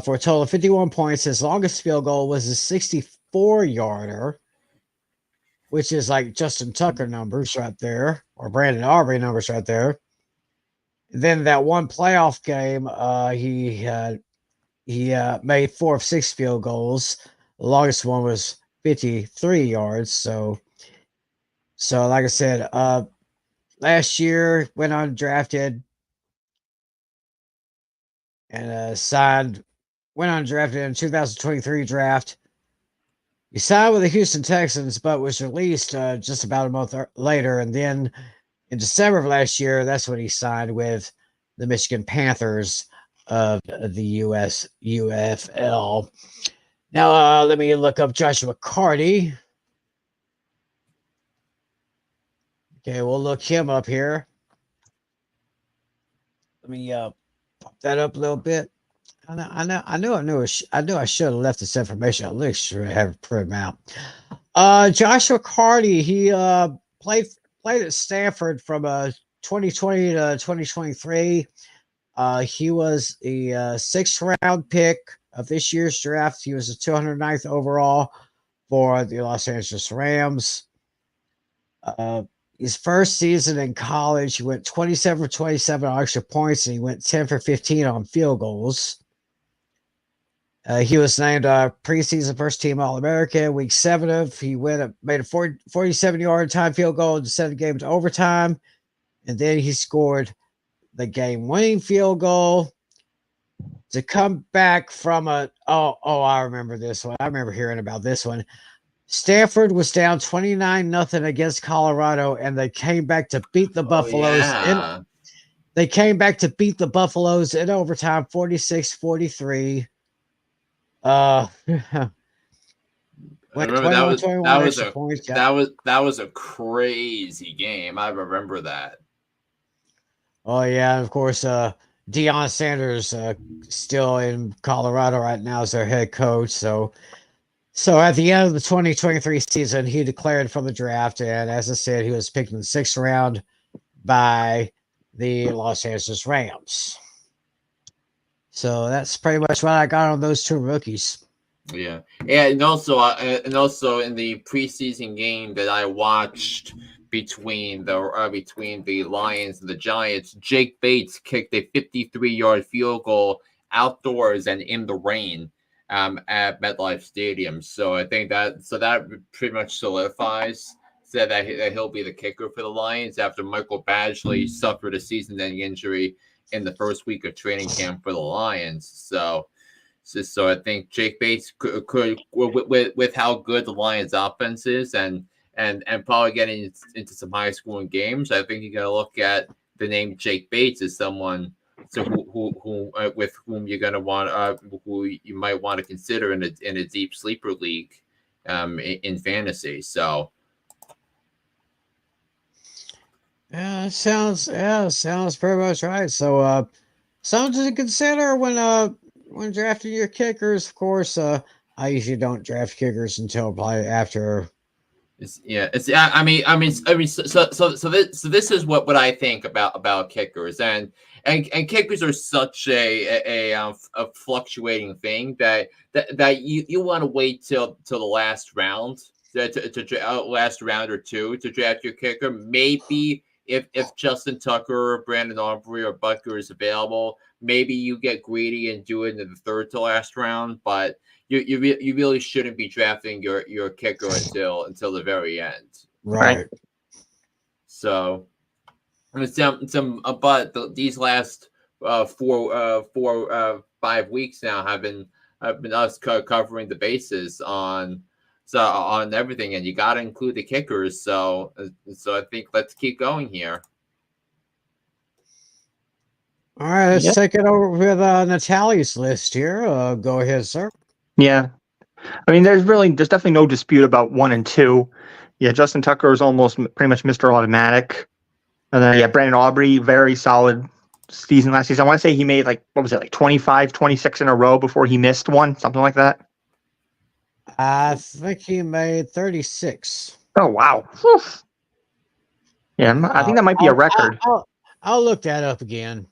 for a total of 51 points. His longest field goal was a 64-yarder, which is like Justin Tucker numbers right there, or Brandon Aubrey numbers right there. Then that one playoff game, he made 4 of 6 field goals. The longest one was 53 yards. So like I said, last year went undrafted and went undrafted in 2023 draft. He signed with the Houston Texans, but was released just about a month later. And then in December of last year, that's when he signed with the Michigan Panthers of the US UFL. Now, let me look up Joshua Carty. Okay, we'll look him up here. Let me pop that up a little bit. I knew I should have left this information. At least should have put him out. Joshua Carty, he played at Stanford from 2020 to 2023. He was the 6th round pick of this year's draft. He was the 209th overall for the Los Angeles Rams. His first season in college, he went 27 for 27 on extra points, and he went 10 for 15 on field goals. He was named preseason first team All-American. Week 7 he made a 47-yard time field goal to send the game to overtime, and then he scored the game-winning field goal to come back from I remember this one. I remember hearing about this one. Stanford was down 29-0 against Colorado, and they came back to beat the Buffaloes. Yeah. They came back to beat the Buffaloes in overtime, 46-43. I remember that was a crazy game. I remember that. Oh yeah, and of course, Deion Sanders still in Colorado right now as their head coach. So at the end of the 2023 season, he declared from the draft, and as I said, he was picked in the 6th round by the Los Angeles Rams. So that's pretty much what I got on those two rookies. Yeah, and also in the preseason game that I watched between the Lions and the Giants, Jake Bates kicked a 53-yard field goal outdoors and in the rain at MetLife Stadium. So I think that pretty much solidifies that he'll be the kicker for the Lions after Michael Badgley suffered a season-ending injury in the first week of training camp for the Lions. So I think Jake Bates could with how good the Lions offense is and probably getting into some high scoring games, I think you got to look at the name Jake Bates as someone who with whom you're going to want who you might want to consider in a deep sleeper league in fantasy. So Sounds pretty much right. So something to consider when drafting your kickers. Of course, I usually don't draft kickers until probably after. This is what I think about kickers, and kickers are such a fluctuating thing that you want to wait till the last round last round or two to draft your kicker. Maybe if Justin Tucker, Brandon Aubrey, or Butker is available, maybe you get greedy and do it in the third to last round, but you really shouldn't be drafting your kicker until the very end. Right. So, these last 5 weeks now have been us covering the bases on everything, and you got to include the kickers. So I think let's keep going here. All right, let's Yep. take it over with Natale's list here. Go ahead, sir. Yeah. I mean, there's definitely no dispute about 1 and 2. Yeah, Justin Tucker is almost pretty much Mr. Automatic. And then, yeah, Brandon Aubrey, very solid season last season. I want to say he made like 25, 26 in a row before he missed one, something like that. I think he made 36. Oh, wow. Whew. Yeah, I think that might be a record. I'll look that up again.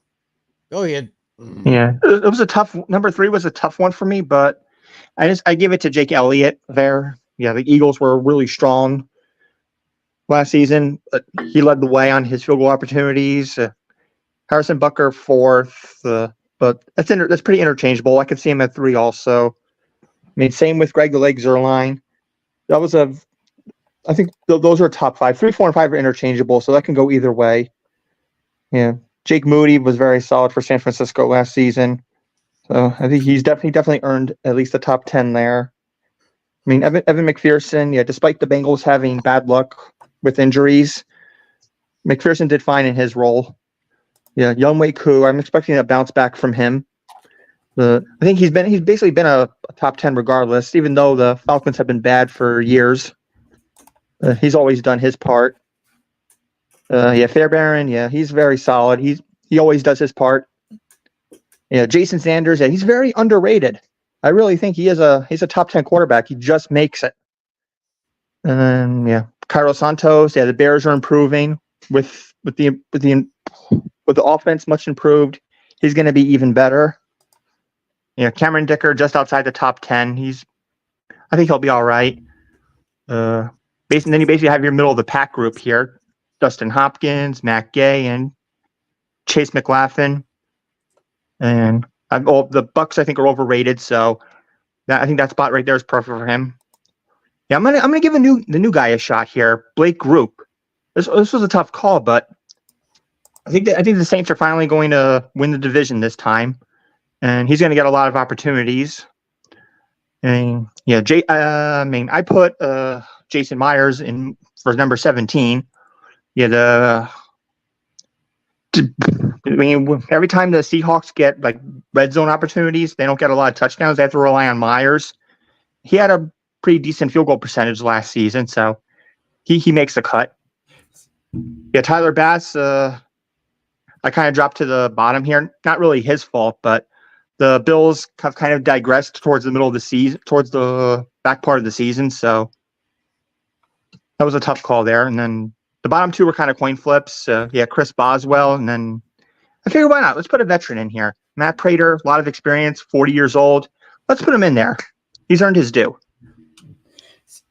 Go ahead. Yeah, it was a tough. Number 3 was a tough one for me, but I give it to Jake Elliott there. Yeah, the Eagles were really strong last season. He led the way on his field goal opportunities. Harrison Butker 4th, but that's pretty interchangeable. I could see him at 3 also. I mean, same with Greg the Leg Zerline. I think those are top 5. 3, 4, and 5 are interchangeable, so that can go either way. Yeah, Jake Moody was very solid for San Francisco last season. So I think he's definitely earned at least the top 10 there. I mean, Evan McPherson, yeah, despite the Bengals having bad luck with injuries, McPherson did fine in his role. Yeah, Younghoe Koo, I'm expecting a bounce back from him. I think he's basically been a top 10 regardless, even though the Falcons have been bad for years. He's always done his part. Fairbairn, yeah, he's very solid. He always does his part. Yeah, Jason Sanders, yeah, he's very underrated. I really think he's a top 10 quarterback. He just makes it. And then Cairo Santos, yeah, the Bears are improving with the offense much improved. He's going to be even better. Yeah, Cameron Dicker just outside the top 10. I think he'll be all right. Then you basically have your middle of the pack group here: Dustin Hopkins, Matt Gay, and Chase McLaughlin. And the Bucks, I think, are overrated. So I think that spot right there is perfect for him. Yeah, I'm gonna give the new guy a shot here, Blake Group. This was a tough call, but I think the Saints are finally going to win the division this time, and he's going to get a lot of opportunities. And yeah, I put Jason Myers in for number 17. Yeah, every time the Seahawks get like red zone opportunities, they don't get a lot of touchdowns. They have to rely on Myers. He had a pretty decent field goal percentage last season, so he makes the cut. Yeah, Tyler Bass, I kind of dropped to the bottom here. Not really his fault, but the Bills have kind of digressed towards the middle of the season, towards the back part of the season. So that was a tough call there. And then the bottom 2 were kind of coin flips. Chris Boswell. And then I figured, why not? Let's put a veteran in here. Matt Prater, a lot of experience, 40 years old. Let's put him in there. He's earned his due.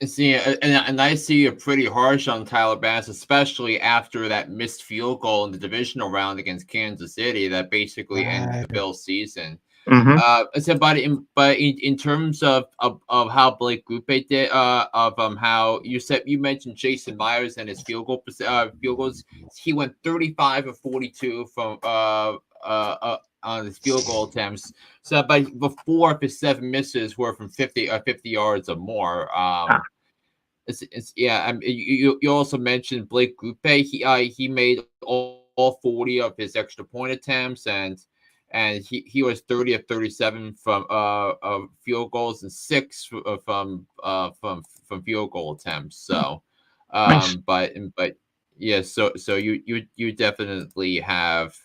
See, and I see you're pretty harsh on Tyler Bass, especially after that missed field goal in the divisional round against Kansas City that basically ended the Bills' season. Mm-hmm. But in terms of how Blake Grupe did, how you mentioned Jason Myers and his field goals, he went 35 of 42 from on his field goal attempts. So, but 4 of his 7 misses were from 50 yards or more. You also mentioned Blake Grupe. He made all 40 of his extra point attempts, and he was 30 of 37 from field goals and 6 from field goal attempts. So, Nice. but Yes, so you definitely have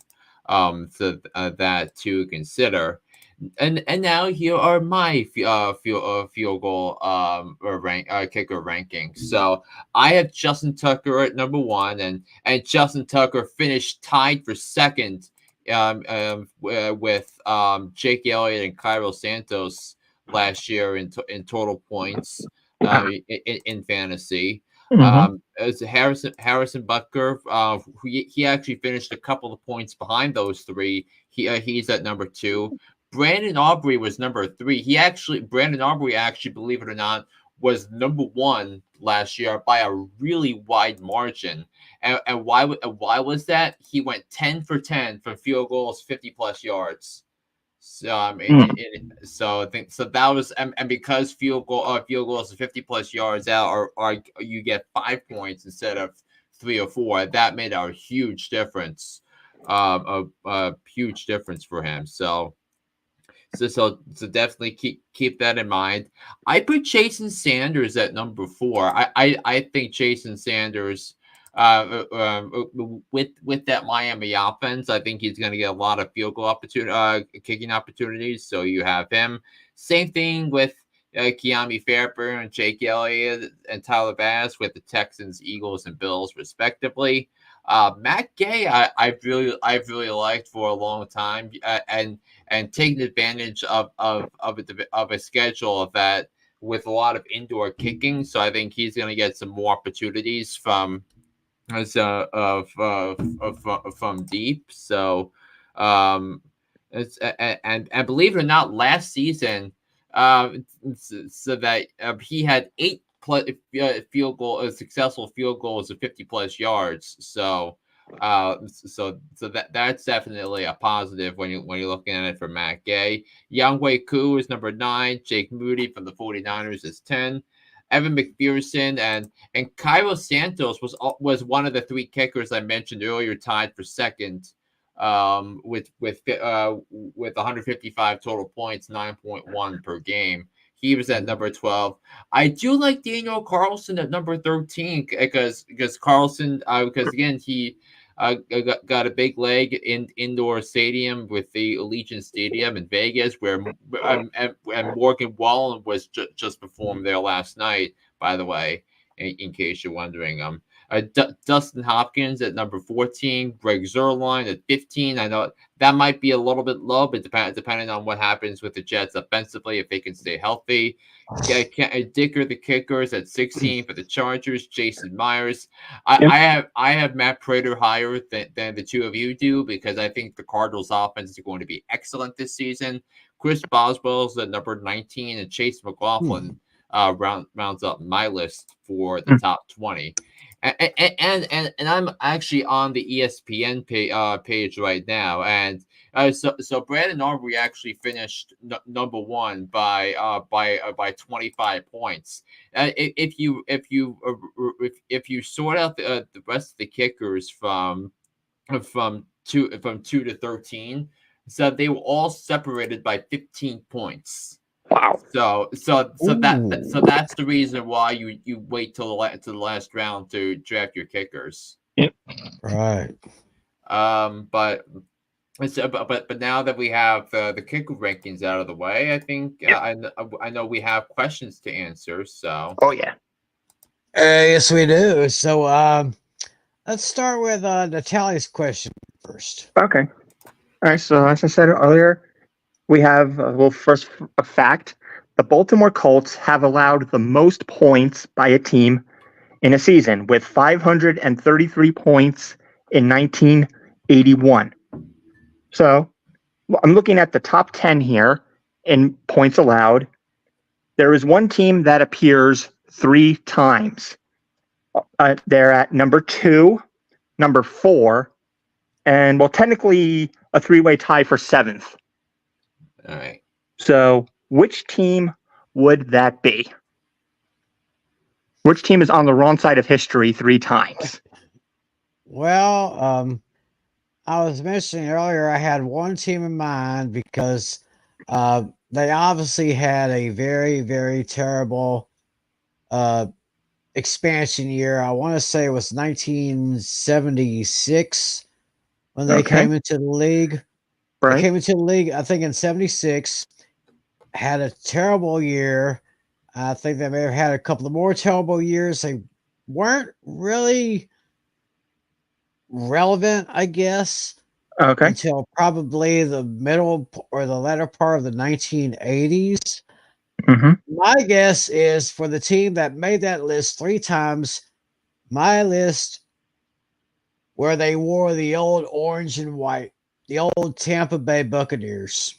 that to consider. And now here are my field goal kicker rankings. So I have Justin Tucker at number one, and Justin Tucker finished tied for second with Jake Elliott and Cairo Santos last year in total points in fantasy. As Harrison Butker, he actually finished a couple of points behind those three. He's at number two. Brandon Aubrey was number three. Brandon Aubrey actually, believe it or not, was number one last year by a really wide margin. And why was that? He went 10 for 10 from field goals, 50+ yards. So so I think so that was and because field goals are 50+ yards out, or you get 5 points instead of 3 or 4. That made a huge difference, a huge difference for him. So definitely keep that in mind. I put Jason Sanders at number 4. I think Jason Sanders, with that Miami offense, I think he's going to get a lot of field goal kicking opportunities. So you have him. Same thing with Keami Fairburn, Jake Elliott, and Tyler Bass with the Texans, Eagles, and Bills, respectively. Matt Gay, I've really liked for a long time, and taking advantage of a schedule of that with a lot of indoor kicking. So I think he's going to get some more opportunities from deep. So and believe it or not, last season, so that he had 8 successful field goals of 50+ yards. So that's definitely a positive when you're looking at it for Matt Gay. Younghoe Koo is number 9. Jake Moody from the 49ers is 10. Evan McPherson and Cairo Santos was one of the 3 kickers I mentioned earlier, tied for second with 155 total points, 9.1 per game. He was at number 12. I do like Daniel Carlson at number 13 because Carlson, because again, he got a big leg in indoor stadium with the Allegiant Stadium in Vegas, where and Morgan Wallen was just performed there last night, by the way, in case you're wondering. Dustin Hopkins at number 14, Greg Zuerlein at 15. I know that might be a little bit low, but depending on what happens with the Jets offensively, if they can stay healthy. Dicker the kickers at 16 for the Chargers. Jason Myers. I have Matt Prater higher than the two of you do, because I think the Cardinals offense is going to be excellent this season. Chris Boswell's at number 19, and Chase McLaughlin rounds up my list for the top 20. And I'm actually on the ESPN page right now, and so Brandon Aubrey actually finished number 1 by 25 points. If you sort out the rest of the kickers from 2 to 13, so they were all separated by 15 points. Wow. So that's the reason why you wait till the last round to draft your kickers. Yep. Right. But now that we have the kicker rankings out of the way, I think I know we have questions to answer. So yeah. Yes, we do. So let's start with Natale's question first. Okay. All right. So as I said earlier, we have first a fact: the Baltimore Colts have allowed the most points by a team in a season, with 533 points in 1981. So I'm looking at the top 10 here in points allowed. There is one team that appears 3 times. They're at number 2, number 4, and technically a 3-way tie for 7th. all right. So which team would that be? Which team is on the wrong side of history 3 times? Well, I was mentioning earlier I had one team in mind because they obviously had a very, very terrible expansion year. I want to say it was 1976 when they Okay. came into the league. They Right. came into the league, I think, in 76, had a terrible year. I think they may have had a couple of more terrible years. They weren't really relevant, I guess, Okay. until probably the middle or the latter part of the 1980s. Mm-hmm. My guess is for the team that made that list 3 times, my list where they wore the old orange and white, the old Tampa Bay Buccaneers.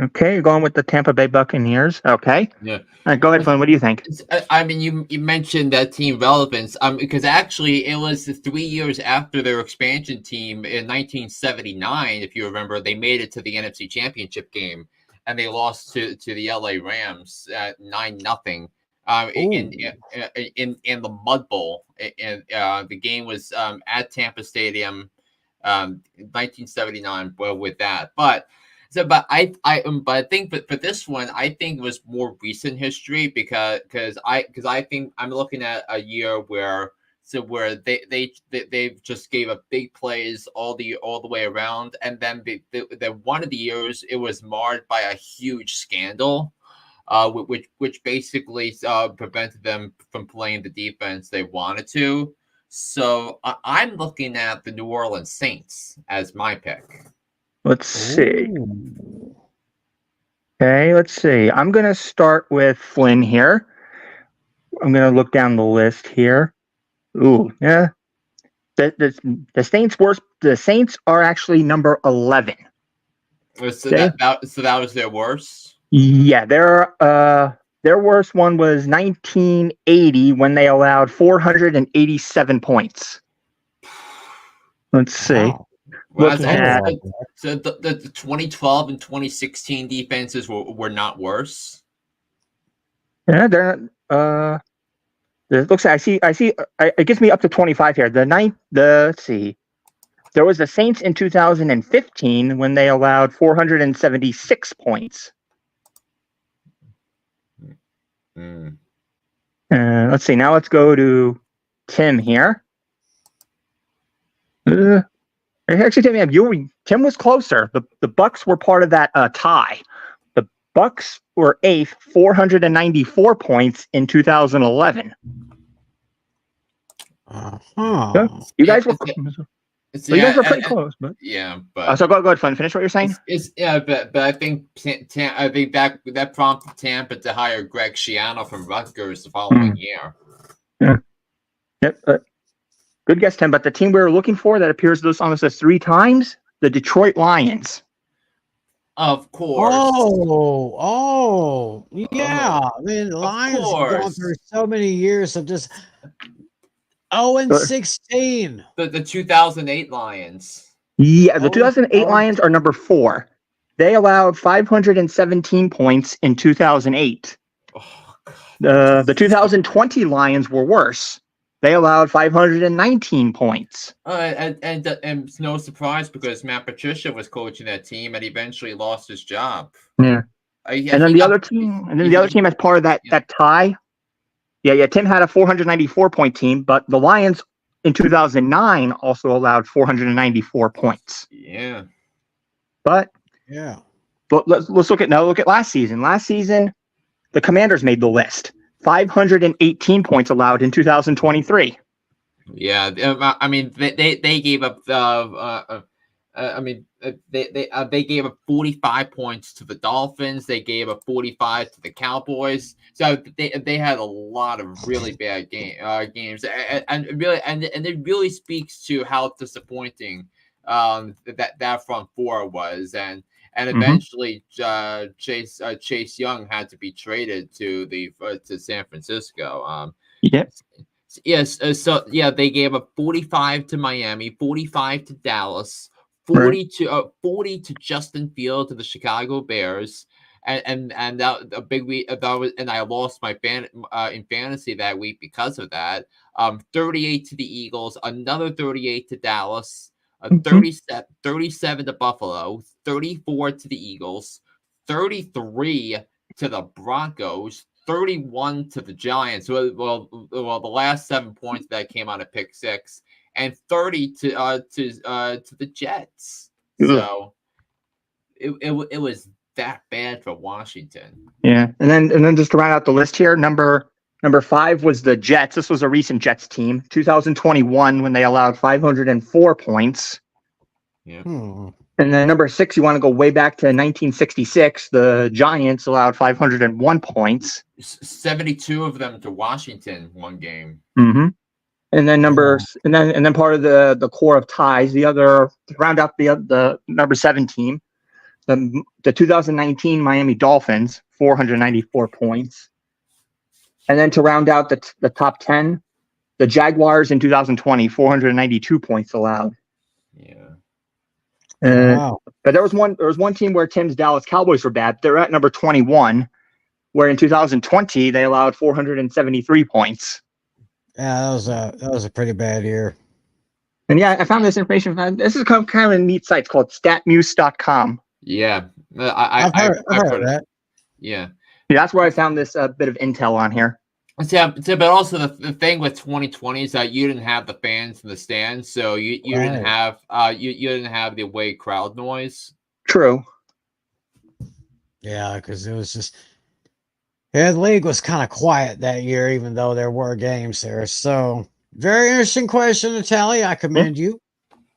Okay, you're going with the Tampa Bay Buccaneers. Okay. Yeah. All right, go ahead, Flynn. What do you think? I mean, you mentioned that team relevance, because actually it was 3 years after their expansion team in 1979. If you remember, they made it to the NFC Championship game, and they lost to the LA Rams at 9-0. In the Mud Bowl, and the game was at Tampa Stadium, 1979. Well, with that, but I think for this one, I think it was more recent history because I think I'm looking at a year where they just gave up big plays all the way around, and then the one of the years it was marred by a huge scandal, which basically prevented them from playing the defense they wanted to. So I'm looking at the New Orleans Saints as my pick. Let's see. Ooh. Okay, let's see. I'm going to start with Flynn here. I'm going to look down the list here. Ooh, yeah. The Saints are actually number 11. So Okay. that was their worst. Yeah, their worst one was 1980 when they allowed 487 points. Let's see. Wow. Well, Looking at so the 2012 and 2016 defenses were not worse. yeah, they're it looks like I see it gives me up to 25 here. Let's see. There was the Saints in 2015 when they allowed 476 points. Let's see. Now let's go to Tim here. Actually, Tim was closer. The Bucks were part of that tie. The Bucks were 8th, 494 points in 2011. Uh-huh. You guys were pretty close, but yeah. But so go ahead, Flynn. Finish what you're saying. But I think that prompted Tampa to hire Greg Schiano from Rutgers the following year. Yeah. Yep. Good guess, Tim. But the team we were looking for that appears on this list 3 times, the Detroit Lions. Of course. Oh, yeah. I mean, the Lions have gone through so many years of just 0-16. The 2008 Lions. Yeah, the 2008 Lions are number 4. They allowed 517 points in 2008. Oh, God. The 2020 Lions were worse. They allowed 519 points. And it's no surprise because Matt Patricia was coaching that team and eventually lost his job. Yeah. And then the other team as part of that tie. Yeah. Tim had a 494 point team, but the Lions in 2009 also allowed 494 points. Yeah. But let's look at last season. Last season, the Commanders made the list. 518 points allowed in 2023. Yeah, I mean they gave up they gave up 45 points to the Dolphins. They gave up 45 to the Cowboys. So they had a lot of really bad games, and it really speaks to how disappointing that front four was, and eventually Chase Young had to be traded to San Francisco. Yes. They gave up 45 to Miami, 45 to Dallas, 40 to Justin Fields to the Chicago Bears, and that a big week. And I lost my in fantasy that week because of that. 38 to the Eagles, another 38 to Dallas, 37 to Buffalo, 34 to the Eagles, 33 to the Broncos, 31 to the Giants. Well, the last 7 points that came out of pick six, and 30 to the Jets. So it was that bad for Washington. Yeah, and then just to round out the list here, number 5 was the Jets. This was a recent Jets team, 2021, when they allowed 504 points. Yeah. And then number 6, you want to go way back to 1966. The Giants allowed 501 points. 72 of them to Washington one game. Mm-hmm. And then and then part of the core of ties, the other to round out the number 7 team, the 2019 Miami Dolphins, 494 points. And then to round out the top 10, the Jaguars in 2020, 492 points allowed. Yeah. Wow. But there was one team where Tim's Dallas Cowboys were bad. They're at number 21, where in 2020 they allowed 473 points. Yeah, that was a pretty bad year. And yeah, I found this information. This is kind of a neat site. It's called statmuse.com. Yeah. I've heard of that. Yeah. Yeah, that's where I found this bit of intel on here. Yeah, but also the thing with 2020 is that you didn't have the fans in the stands, so you didn't have you didn't have the away crowd noise. True. Yeah, because it was just the league was kind of quiet that year, even though there were games there. So very interesting question, Natale. I commend you.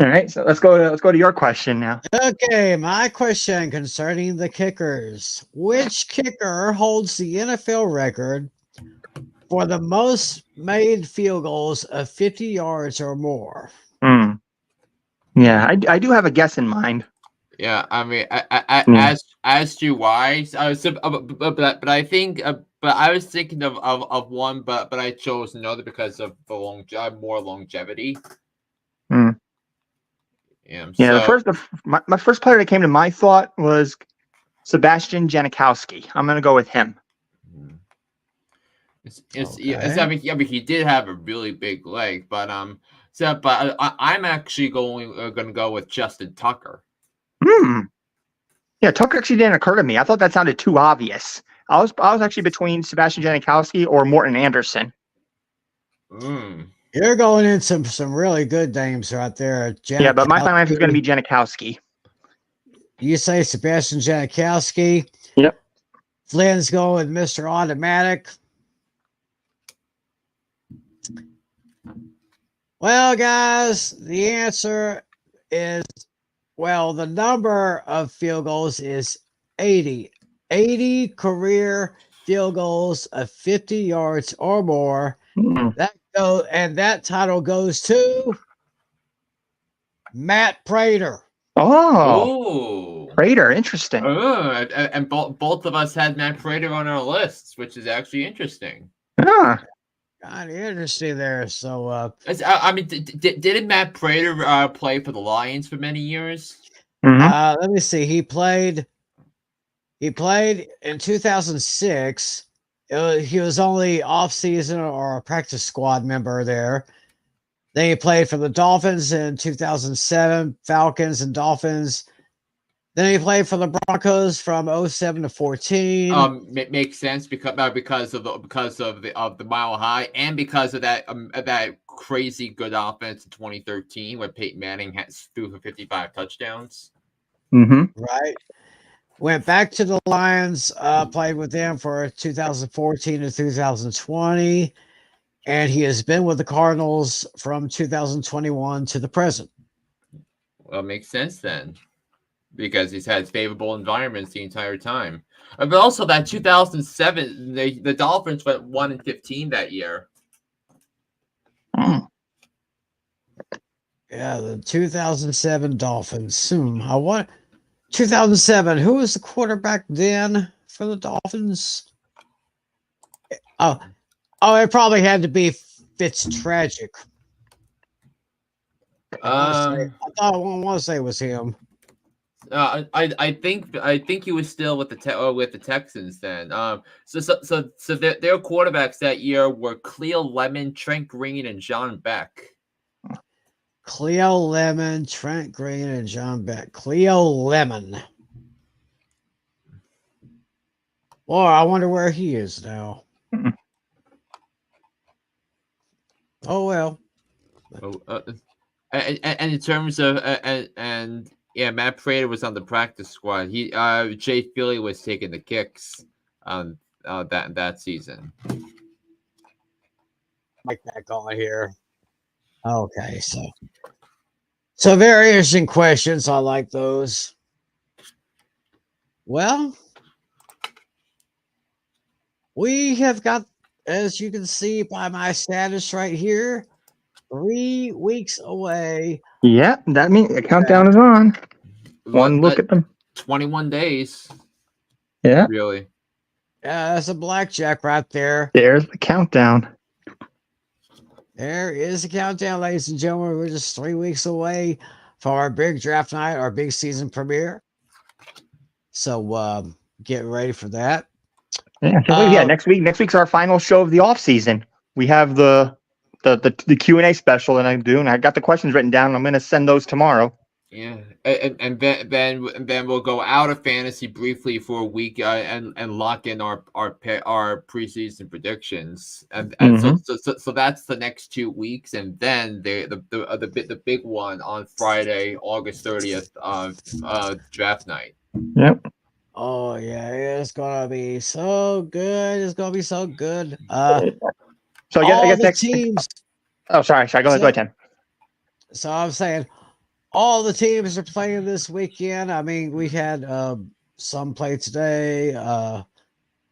All right, so let's go to your question now. Okay, my question concerning the kickers. Which kicker holds the NFL record for the most made field goals of 50 yards or more? Yeah, I do have a guess in mind. Yeah, I mean, as to why, but I think, but I was thinking of one, but I chose another because of the more longevity. Yeah, my first player that came to my thought was Sebastian Janikowski. I'm going to go with him. I mean, he did have a really big leg, but I'm actually going to go with Justin Tucker. Yeah, Tucker actually didn't occur to me. I thought that sounded too obvious. I was actually between Sebastian Janikowski or Morton Anderson. You're going in some really good names right there. Yeah, but my final answer is going to be Janikowski. You say Sebastian Janikowski. Yep. Flynn's going with Mr. Automatic. Well, guys, the answer is, the number of field goals is 80. 80 career field goals of 50 yards or more. That title goes to Matt Prater. Oh, Prater, interesting. And both of us had Matt Prater on our lists, which is actually interesting. Kind of interesting there. So, I mean, didn't Matt Prater play for the Lions for many years? Let me see. He played in 2006. He was only off-season or a practice squad member there. Then he played for the Dolphins in 2007, Falcons and Dolphins. Then he played for the Broncos from 07 to 14. Makes sense because of the Mile High and because of that crazy good offense in 2013 when Peyton Manning threw for 55 touchdowns. Right. Went back to the Lions, played with them for 2014 to 2020, and he has been with the Cardinals from 2021 to the present. Well, it makes sense then, because he's had favorable environments the entire time. But also that 2007, the Dolphins went 1-15 that year. Yeah, the 2007 Dolphins. 2007. Who was the quarterback then for the Dolphins? Oh, it probably had to be Fitztragic. I want to say it was him. I think he was still with the Texans then. So their quarterbacks that year were Cleo Lemon, Trent Green, and John Beck. Cleo Lemon, Trent Green, and John Beck. Cleo Lemon. Or I wonder where he is now. Mm. Oh well. Oh, and in terms of and yeah, Matt Prater was on the practice squad. Jay Philly was taking the kicks that season. Mike back on here. Okay, so very interesting questions. I like those. Well, we have got, as you can see by my status right here, 3 weeks away. Yeah, that means the countdown is on. One look at them. 21 days. Yeah. Really. That's a blackjack right there. There's the countdown. There is the countdown, ladies and gentlemen. We're just 3 weeks away for our big draft night, our big season premiere. So get ready for that. Yeah, next week's our final show of the off season. We have the Q&A special that I'm doing. I got the questions written down. I'm going to send those tomorrow. Yeah, and then we'll go out of fantasy briefly for a week and lock in our preseason predictions, and so that's the next 2 weeks, and then the big one on Friday, August 30th, draft night. Yep. Oh yeah, it's gonna be so good. It's gonna be so good. So I guess next teams. Oh, sorry. Go ahead, Tim. So I'm saying, all the teams are playing this weekend. I mean, we had some play today.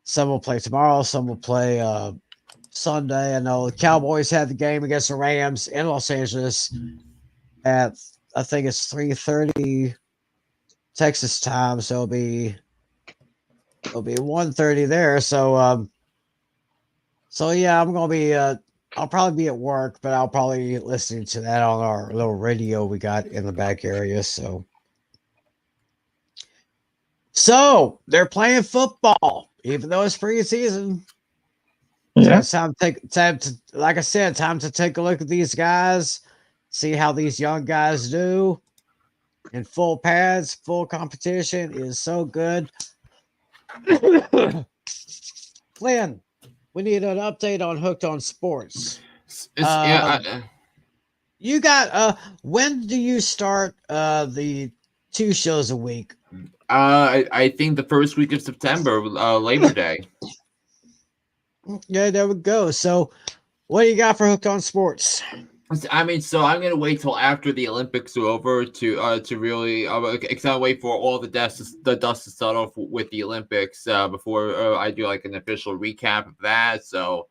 Some will play tomorrow. Some will play Sunday. I know the Cowboys had the game against the Rams in Los Angeles at, I think it's 3:30 Texas time. So it'll be 1:30 there. So yeah, I'm gonna be. I'll probably be at work, but I'll probably be listening to that on our little radio we got in the back area. So they're playing football, even though it's preseason. Yeah. So it's time to, like I said, time to take a look at these guys, see how these young guys do in full pads, full competition is so good. Flynn, we need an update on Hooked on Sports. You got when do you start the 2 shows a week? I think the first week of September, Labor Day. Yeah, there we go. So what do you got for Hooked on Sports? I mean, so I'm gonna wait till after the Olympics are over to really wait for all the dust to settle with the Olympics before I do like an official recap of that. So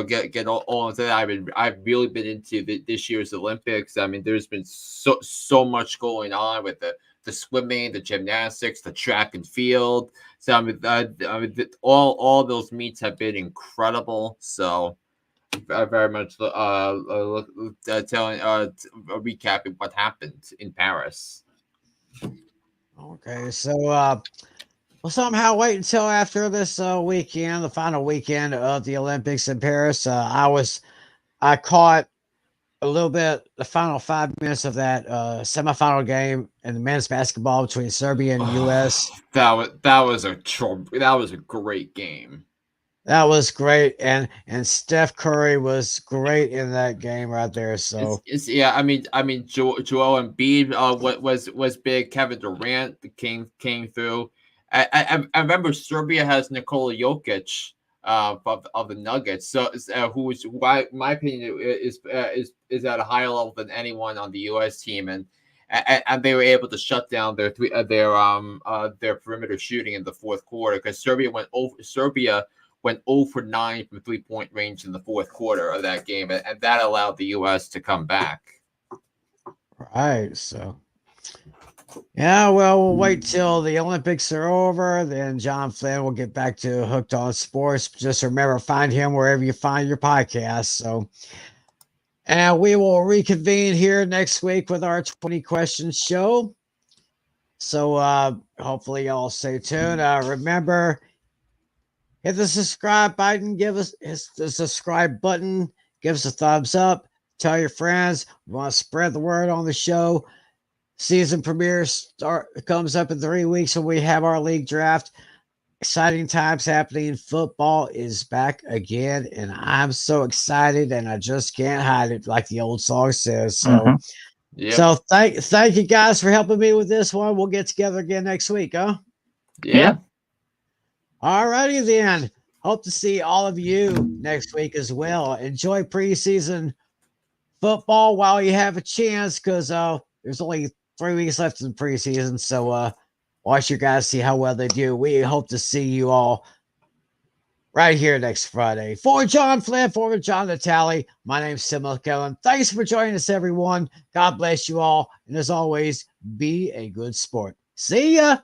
get all into that. I've really been into this year's Olympics. I mean, there's been so much going on with the swimming, the gymnastics, the track and field. So I mean, all those meets have been incredible. So. Very much recapping what happened in Paris. Okay, so we'll somehow wait until after this weekend, the final weekend of the Olympics in Paris. I caught a little bit the final 5 minutes of that semifinal game in the men's basketball between Serbia and U.S. That was a great game. That was great, and Steph Curry was great in that game right there. So I mean, Joel Embiid what was big. Kevin Durant came through. I remember Serbia has Nikola Jokic of the Nuggets, so who by my opinion is at a higher level than anyone on the U.S. team, and they were able to shut down their perimeter shooting in the fourth quarter because Serbia went 0 for 9 from 3-point range in the fourth quarter of that game, and that allowed the U.S. to come back. Right. So, yeah, well, we'll wait till the Olympics are over. Then John Flynn will get back to Hooked on Sports. Just remember, find him wherever you find your podcast. So, and we will reconvene here next week with our 20 questions show. So, hopefully, y'all stay tuned. Remember, hit the subscribe button, give us the subscribe button, give us a thumbs up, tell your friends. We want to spread the word on the show. Season premiere comes up in 3 weeks when we have our league draft. exciting times happening. Football is back again, and I'm so excited, and I just can't hide it, like the old song says. So, Mhm. Yep. so thank you guys for helping me with this one. We'll get together again next week, huh? Yeah. All righty then. Hope to see all of you next week as well. Enjoy preseason football while you have a chance, because there's only 3 weeks left in preseason. So watch your guys see how well they do. We hope to see you all right here next Friday. For John Flynn, for John Natale, my name's Tim McClelland. Thanks for joining us, everyone. God bless you all. And as always, be a good sport. See ya.